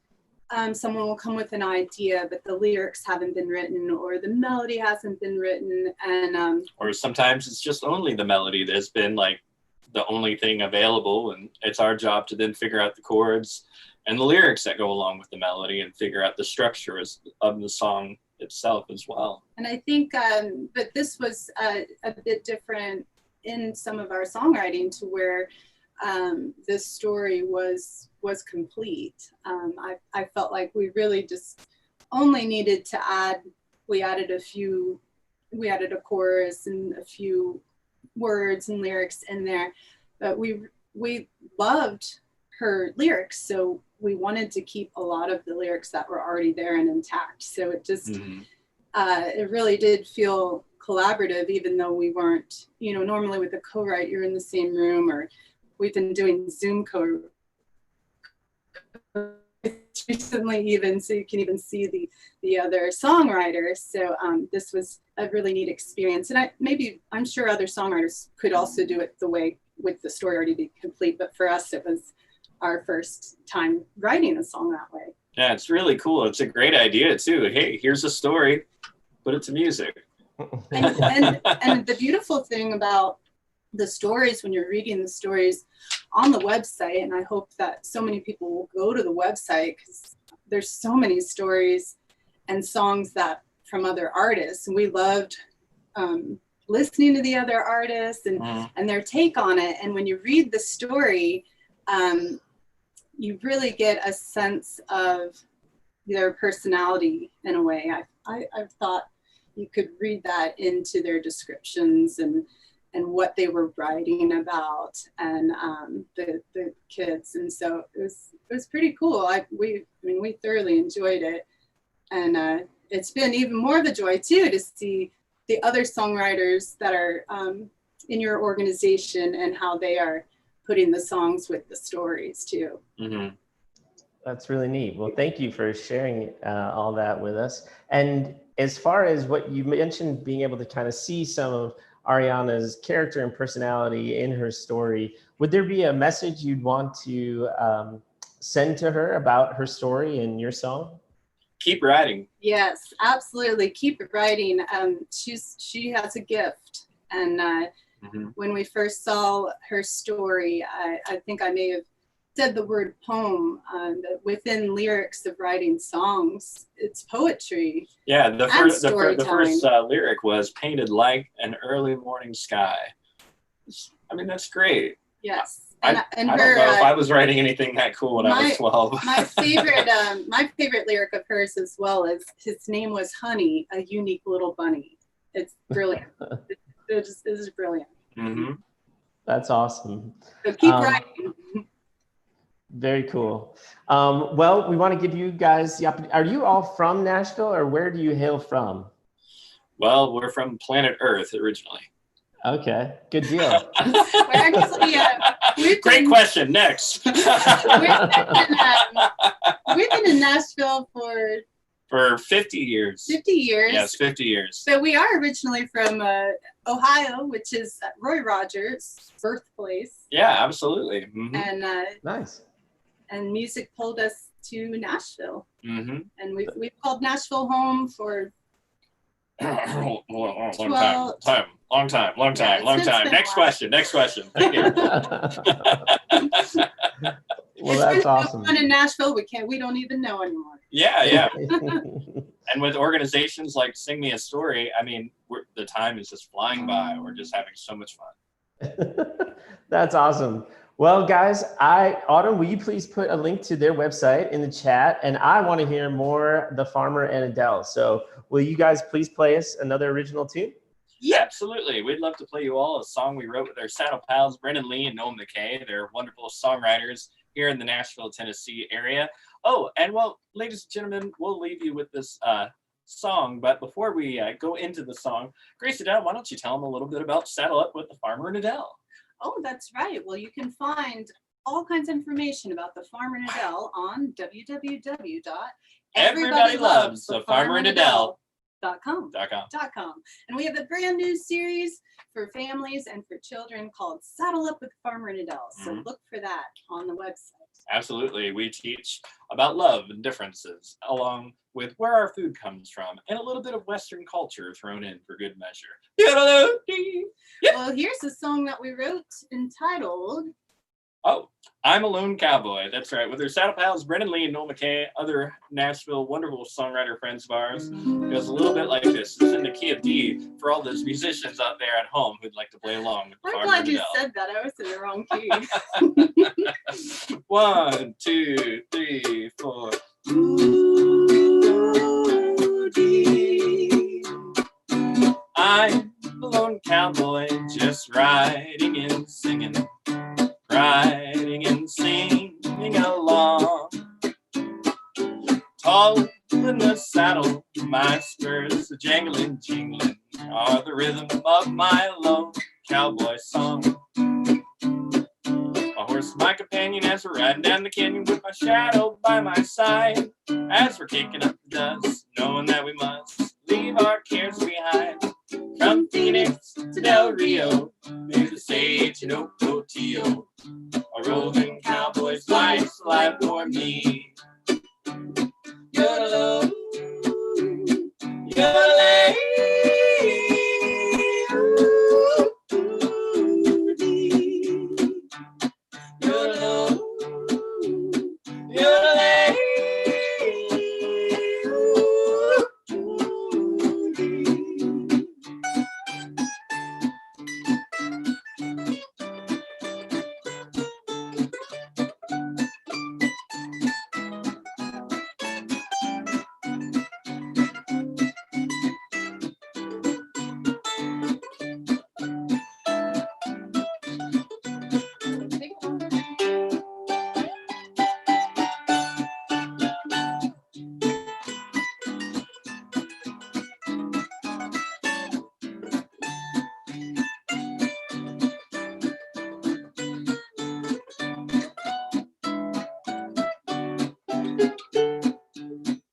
someone will come with an idea, but the lyrics haven't been written, or the melody hasn't been written, and or sometimes it's just only the melody that's been like the only thing available, and it's our job to then figure out the chords and the lyrics that go along with the melody and figure out the structure of the song itself as well. And I think, but this was a bit different in some of our songwriting, to where this story was complete. I felt like we really just only needed to we added a chorus and a few words and lyrics in there, but we loved her lyrics, so we wanted to keep a lot of the lyrics that were already there and intact. So it just it really did feel collaborative, even though we weren't, normally with a co-write you're in the same room, or we've been doing Zoom recently even, so you can even see the other songwriters. So this was a really neat experience, and I'm sure other songwriters could also do it the way, with the story already be complete, but for us it was our first time writing a song that way. Yeah, it's really cool. It's a great idea too. Hey, here's a story, put it to music. And the beautiful thing about the stories, when you're reading the stories on the website, and I hope that so many people will go to the website, because there's so many stories and songs that from other artists, and we loved listening to the other artists and their take on it. And when you read the story, you really get a sense of their personality in a way. I've thought you could read that into their descriptions and what they were writing about, and the kids. And so it was pretty cool. We thoroughly enjoyed it. And it's been even more of a joy too to see the other songwriters that are in your organization and how they are putting the songs with the stories too. Mm-hmm. That's really neat. Well, thank you for sharing all that with us. And as far as what you mentioned, being able to kind of see some of Ariana's character and personality in her story, would there be a message you'd want to send to her about her story and your song? Keep writing. Yes, absolutely. Keep writing. She has a gift. And when we first saw her story, I think I may have said the word poem, that within lyrics of writing songs, it's poetry. Yeah, the first lyric was painted like an early morning sky. I mean, that's great. Yes. I don't know if I was writing anything that cool when I was 12. my favorite lyric of hers as well is, his name was Honey, a unique little bunny. It's brilliant. It is brilliant. Mm-hmm. That's awesome. So keep writing. Very cool. Well, we want to give you guys the opportunity. Are you all from Nashville, or where do you hail from? Well, we're from planet Earth originally. Okay, good deal. We're actually, great question. Next. We've been in Nashville for For 50 years. 50 years. Yes, 50 years. So we are originally from Ohio, which is Roy Rogers' birthplace. Yeah, absolutely. Mm-hmm. And Nice. and music pulled us to Nashville. Mm-hmm. And we've called Nashville home for long Well- time. Long time. Yeah, Long it's time. been Next a while. question. Thank you. Well, it's that's been so awesome. fun in Nashville. We don't even know anymore. Yeah. And with organizations like Sing Me a Story, I mean, the time is just flying by. We're just having so much fun. That's awesome. Well, guys, Autumn, will you please put a link to their website in the chat? And I want to hear more The Farmer and Adele. So will you guys please play us another original tune? Yeah, absolutely. We'd love to play you all a song we wrote with our saddle pals, Brendan Lee and Noel McKay. They're wonderful songwriters here in the Nashville, Tennessee area. Oh, and well, ladies and gentlemen, we'll leave you with this song. But before we go into the song, Grace Adele, why don't you tell them a little bit about Saddle Up with the Farmer and Adele? Oh, that's right. Well, you can find all kinds of information about the Farmer and Adele on www.everybodylovesthefarmerandadele.com. And we have a brand new series for families and for children called Saddle Up with Farmer and Adele. So look for that on the website. Absolutely. We teach about love and differences, along with where our food comes from, and a little bit of Western culture thrown in for good measure. Well, here's a song that we wrote entitled Oh, I'm a Lone Cowboy. That's right. With their saddle pals, Brendan Lee and Noel McKay, other Nashville wonderful songwriter friends of ours. It goes a little bit like this. It's in the key of D for all those musicians out there at home who'd like to play along with the I'm Farmer glad and you Adele. said that. I was in the wrong key. 1, 2, 3, 4. I'm a lone cowboy, just riding and singing, riding and singing along. Tall in the saddle, my spurs jangling, jingling, are the rhythm of my lone cowboy song. My horse, my companion, as we're riding down the canyon with my shadow by my side. As we're kicking up the dust, knowing that we must leave our cares behind. From Phoenix to Del Rio, there's a sage in Ocotillo. A roving cowboy's life's life for me. Yodeloo, yodelay.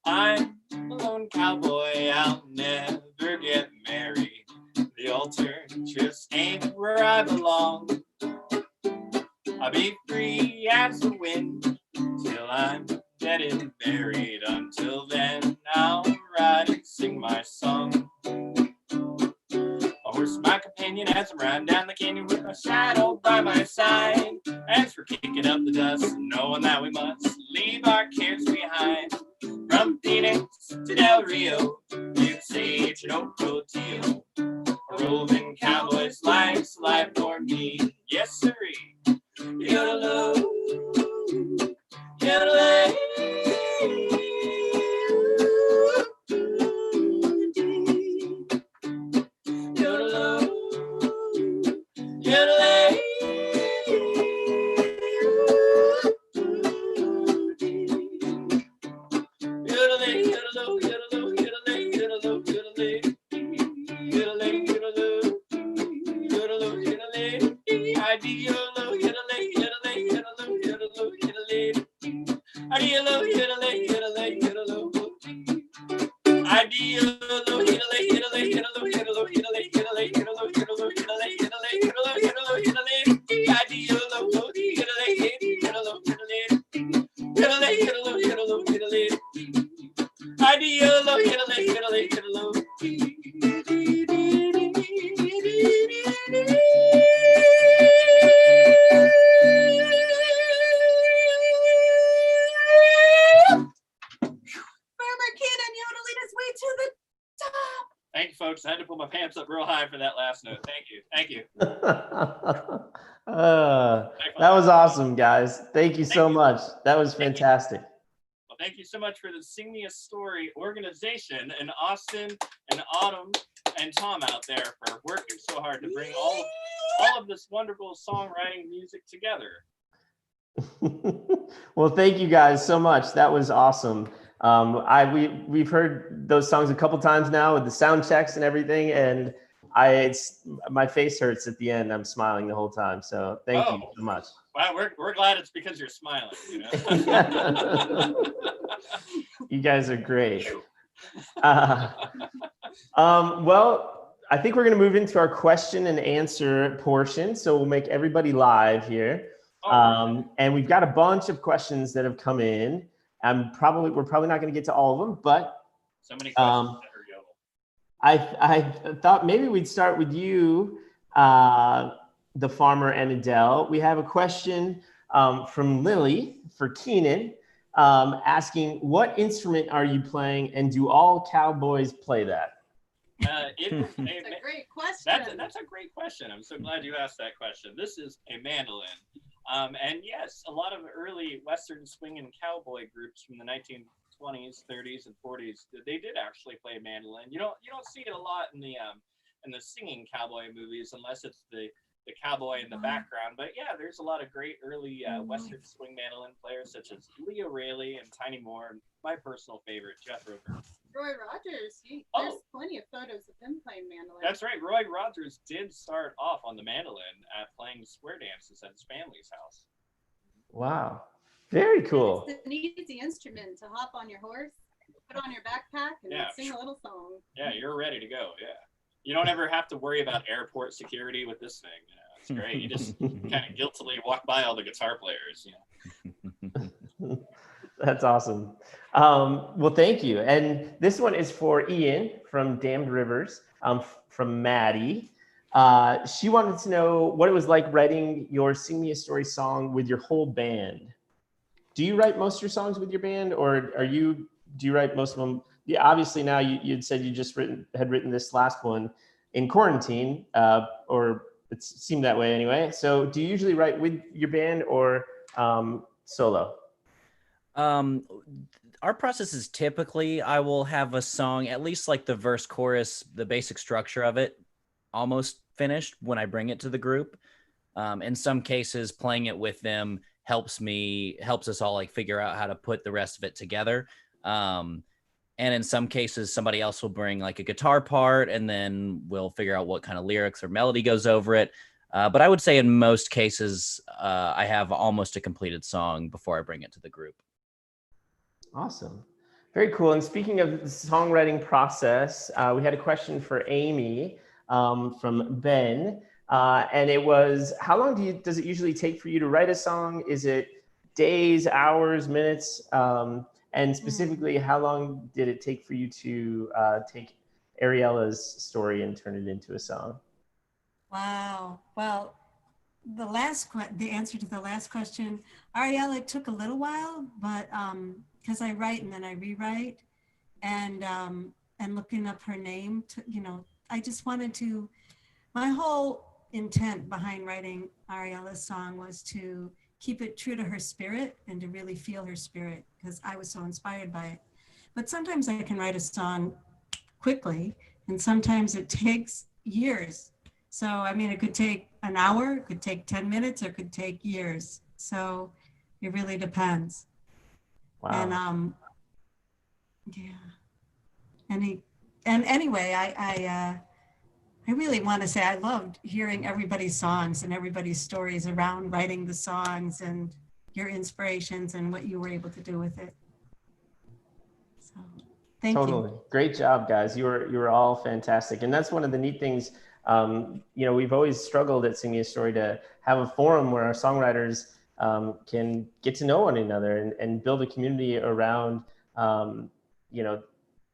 I'm a lone cowboy, I'll never get married. The altar just ain't where I belong. I'll be free as the wind till I'm dead and buried. Until then, I'll ride and sing my song. A horse, my companion, as I'm riding down the canyon with my shadow by my side. As we're kicking up the dust, knowing that we must leave our cares behind. From Phoenix to Del Rio, you sage and Ocotillo. A roving cowboy's life's life for me. Yes, sirree. Yodeloo, yodelay. Yodeloo, yodelay. Yodelay, yodeloo, yodeloo, yodelay, yodeloo, yodelay. Yodelay, yodeloo, yodeloo, yodelay. I-D-O-L-O, yodelay, yodelay, yodeloo, yodeloo, yodelay. I-D-O-L-O, yodelay, yodelay, yodeloo. Thank you, folks. I had to put my pants up real high for that last note. Thank you. Thank you. That was awesome, guys. Thank you so much. That was fantastic. Well, thank you so much for the Sing Me a Story organization and Austin and Autumn and Tom out there for working so hard to bring all of this wonderful songwriting music together. Well, thank you guys so much. That was awesome. We've heard those songs a couple times now with the sound checks and everything, and my face hurts at the end. I'm smiling the whole time. So thank you so much. Well, we're glad it's because you're smiling. You know? You guys are great. Well, I think we're going to move into our question and answer portion. So we'll make everybody live here. And we've got a bunch of questions that have come in. We're probably not going to get to all of them, but so many questions. I thought maybe we'd start with you, the Farmer and Adele. We have a question from Lily for Keenan, asking, what instrument are you playing, and do all cowboys play that? That's a great question. That's a great question. I'm so glad you asked that question. This is a mandolin. And yes, a lot of early Western swing and cowboy groups from the 1920s, 30s, and 40s, they did actually play a mandolin. You don't see it a lot in the singing cowboy movies unless it's the cowboy in the background. But yeah, there's a lot of great early Western swing mandolin players such as Leo Rayleigh and Tiny Moore, and my personal favorite, Jeff Roper. Roy Rogers, there's plenty of photos of him playing mandolin. That's right. Roy Rogers did start off on the mandolin at playing square dances at his family's house. Wow. Very cool. It's an easy instrument to hop on your horse, put on your backpack, and sing a little song. Yeah, you're ready to go. Yeah. You don't ever have to worry about airport security with this thing. It's great. You just kind of guiltily walk by all the guitar players. That's awesome. Well, thank you. And this one is for Ian from Damned Rivers, from Maddie. She wanted to know what it was like writing your Sing Me a Story song with your whole band. Do you write most of your songs with your band, or do you write most of them? Yeah, obviously now you'd said you just had written this last one in quarantine, or it seemed that way anyway. So do you usually write with your band or solo? Our process is typically I will have a song, at least like the verse, chorus, the basic structure of it, almost finished when I bring it to the group. In some cases, playing it with them helps us all like figure out how to put the rest of it together. And in some cases, somebody else will bring like a guitar part, and then we'll figure out what kind of lyrics or melody goes over it. But I would say in most cases, I have almost a completed song before I bring it to the group. Awesome. Very cool. And speaking of the songwriting process, we had a question for Amy from Ben. And it was, how long does it usually take for you to write a song? Is it days, hours, minutes? And specifically, how long did it take for you to take Ariella's story and turn it into a song? Wow. Well, the answer to the last question, Ariella, it took a little while, but because I write and then I rewrite, and looking up her name, I just wanted to, my whole intent behind writing Ariella's song was to keep it true to her spirit and to really feel her spirit, because I was so inspired by it. But sometimes I can write a song quickly, and sometimes it takes years. So, I mean, it could take an hour, it could take 10 minutes, or it could take years. So it really depends. Wow. And yeah. And anyway, I really want to say I loved hearing everybody's songs and everybody's stories around writing the songs and your inspirations and what you were able to do with it. So Thank Totally. you. Great job, guys. You were all fantastic. And that's one of the neat things. We've always struggled at Sing Me a Story to have a forum where our songwriters can get to know one another and build a community around,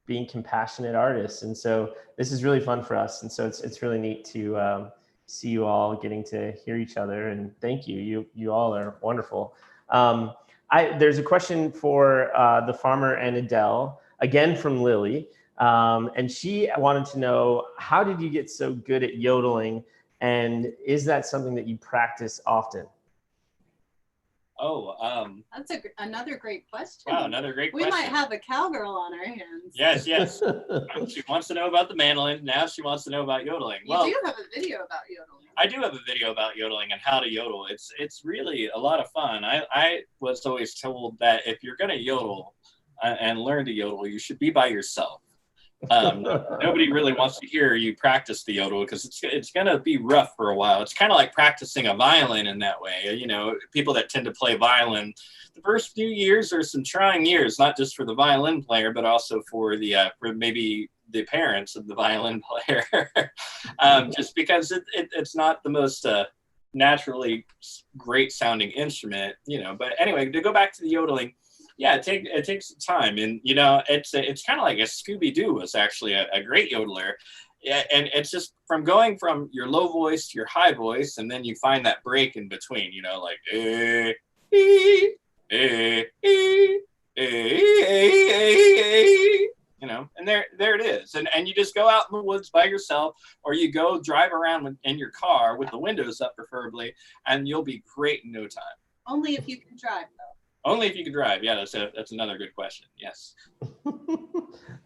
being compassionate artists. And so this is really fun for us. And so it's really neat to see you all getting to hear each other. And thank you. You all are wonderful. There's a question for the Farmer and Adele, again from Lily. And she wanted to know, how did you get so good at yodeling? And is that something that you practice often? That's another great question. Wow, another great We question. might have a cowgirl on our hands. Yes. She wants to know about the mandolin. Now she wants to know about yodeling. You do have a video about yodeling. I do have a video about yodeling and how to yodel. It's really a lot of fun. I was always told that if you're going to yodel and learn to yodel, you should be by yourself. Nobody really wants to hear you practice the yodel because it's going to be rough for a while. It's kind of like practicing a violin in that way. People that tend to play violin, the first few years are some trying years, not just for the violin player, but also for for maybe the parents of the violin player, just because it's not the most naturally great sounding instrument, But anyway, to go back to the yodeling. Yeah, it takes time, and it's kind of like a Scooby-Doo was actually a great yodeler, and it's just from going from your low voice to your high voice, and then you find that break in between, like and there it is, and you just go out in the woods by yourself, or you go drive around in your car with the windows up, preferably, and you'll be great in no time. Only if you can drive, though. Only if you can drive. Yeah, that's another good question. Yes.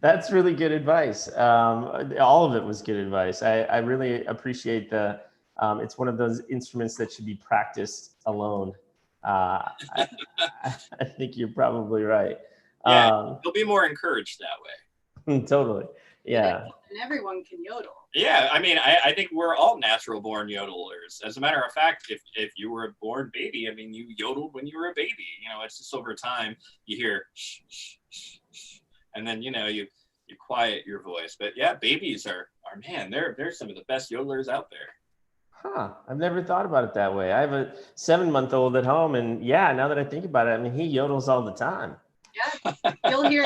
That's really good advice. All of it was good advice. I really appreciate it's one of those instruments that should be practiced alone. I think you're probably right. Yeah, you'll be more encouraged that way. Totally. Yeah. And everyone can yodel. Yeah, I think we're all natural born yodelers. As a matter of fact, if you were a born baby, you yodeled when you were a baby. It's just over time you hear shh, shh, shh, shh, and then you quiet your voice. But yeah, babies are man, they're some of the best yodelers out there. Huh. I've never thought about it that way. I have a 7-month-old at home, and yeah, now that I think about it, he yodels all the time. Yeah, you'll hear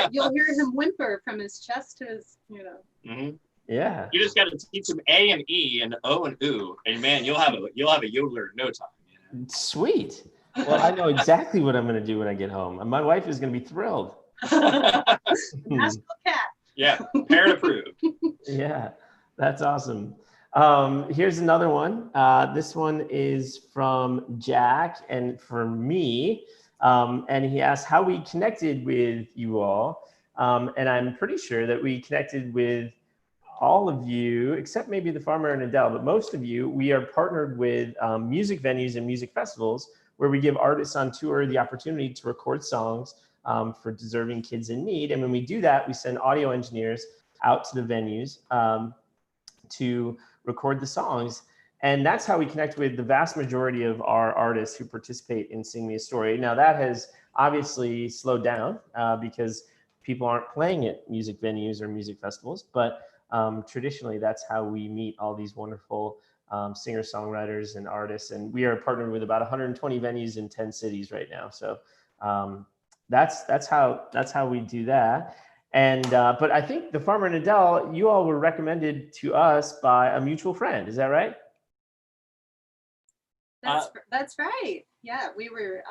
him whimper from his chest to his, Mm-hmm. Yeah. You just got to teach him A and E and O and U, and man, you'll have a yodeler in no time. Sweet. Well, I know exactly what I'm going to do when I get home, and my wife is going to be thrilled. National cat. Yeah, parent approved. Yeah, that's awesome. Here's another one. This one is from Jack and for me. And he asked how we connected with you all. And I'm pretty sure that we connected with all of you, except maybe the Farmer and Adele, but most of you. We are partnered with music venues and music festivals where we give artists on tour the opportunity to record songs for deserving kids in need. And when we do that, we send audio engineers out to the venues to record the songs. And that's how we connect with the vast majority of our artists who participate in Sing Me a Story. Now that has obviously slowed down because people aren't playing at music venues or music festivals, but traditionally that's how we meet all these wonderful singer-songwriters and artists. And we are partnered with about 120 venues in 10 cities right now. So that's how we do that. And but I think the Farmer and Adele, you all were recommended to us by a mutual friend. Is that right? That's right. Yeah, we were.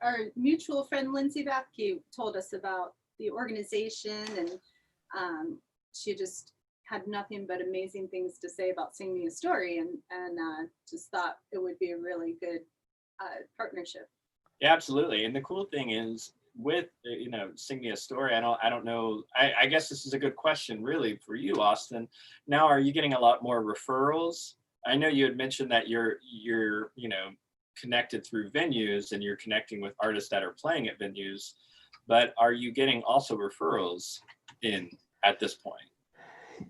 Our mutual friend Lindsay Bapke told us about the organization, and she just had nothing but amazing things to say about Sing Me a Story, and just thought it would be a really good partnership. Yeah, absolutely. And the cool thing is, with Sing Me a Story, I don't know, I guess this is a good question really for you, Austin. Now, are you getting a lot more referrals? I know you had mentioned that you're connected through venues and you're connecting with artists that are playing at venues, but are you getting also referrals in at this point?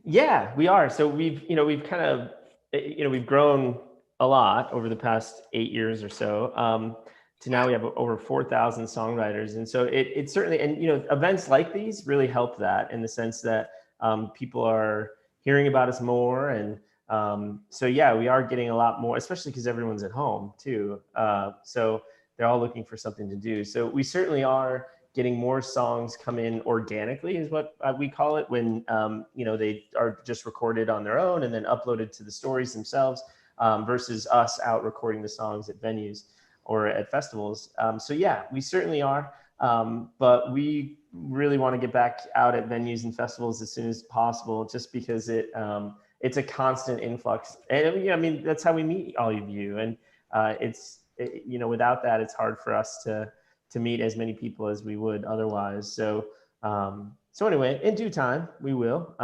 Yeah, we are. So we've kind of we've grown a lot over the past 8 years or so. to now we have over 4,000 songwriters. And so it certainly, and events like these really help that, in the sense that people are hearing about us more. And so yeah, we are getting a lot more, especially because everyone's at home too. So they're all looking for something to do. So we certainly are getting more songs come in organically, is what we call it, when they are just recorded on their own and then uploaded to the stories themselves, versus us out recording the songs at venues or at festivals. So yeah, we certainly are, but we really want to get back out at venues and festivals as soon as possible, just because it's a constant influx. And I mean, that's how we meet all of you. And without that, it's hard for us to meet as many people as we would otherwise. So anyway, in due time, we will.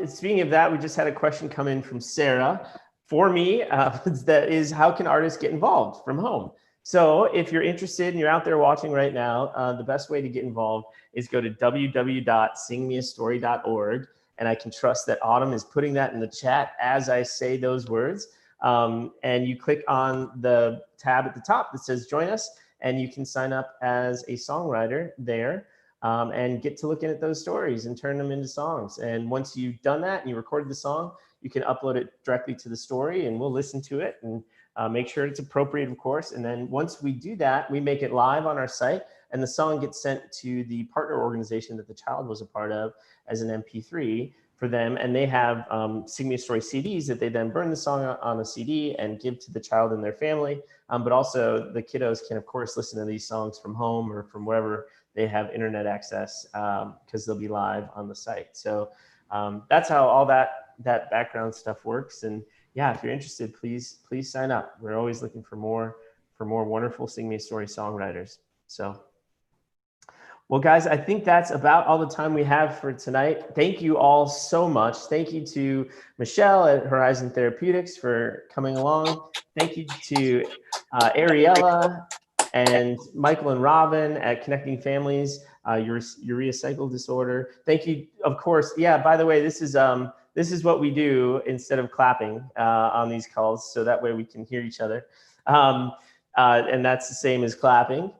Speaking of that, we just had a question come in from Sarah for me, that is, how can artists get involved from home? So if you're interested and you're out there watching right now, the best way to get involved is go to www.singmeastory.org. And I can trust that Autumn is putting that in the chat as I say those words. And you click on the tab at the top that says join us, and you can sign up as a songwriter there, and get to looking at those stories and turn them into songs. And once you've done that and you recorded the song, you can upload it directly to the story, and we'll listen to it and make sure it's appropriate, of course. And then once we do that, we make it live on our site, and the song gets sent to the partner organization that the child was a part of as an MP3 for them. And they have Sing Me a Story CDs that they then burn the song on a CD and give to the child and their family. But also the kiddos can, of course, listen to these songs from home or from wherever they have internet access, because they'll be live on the site. So that's how all that background stuff works. And yeah, if you're interested, please sign up. We're always looking for more wonderful Sing Me a Story songwriters. So, well, guys, I think that's about all the time we have for tonight. Thank you all so much. Thank you to Michelle at Horizon Therapeutics for coming along. Thank you to Ariella and Michael and Robin at Connecting Families, Urea Cycle Disorder. Thank you, of course. Yeah, by the way, this is what we do instead of clapping on these calls, so that way we can hear each other. And that's the same as clapping.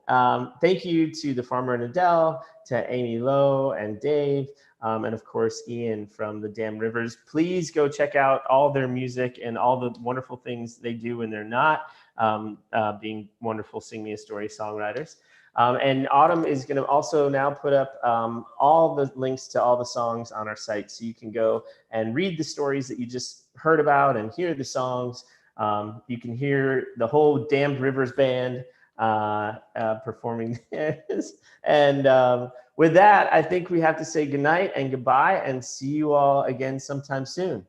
Thank you to the Farmer and Adele, to Amy Lowe and Dave, and of course, Ian from the Damned Rivers. Please go check out all their music and all the wonderful things they do when they're not being wonderful Sing Me a Story songwriters. And Autumn is going to also now put up all the links to all the songs on our site, so you can go and read the stories that you just heard about and hear the songs. You can hear the whole Damned Rivers band performing this. And with that, I think we have to say goodnight and goodbye, and see you all again sometime soon.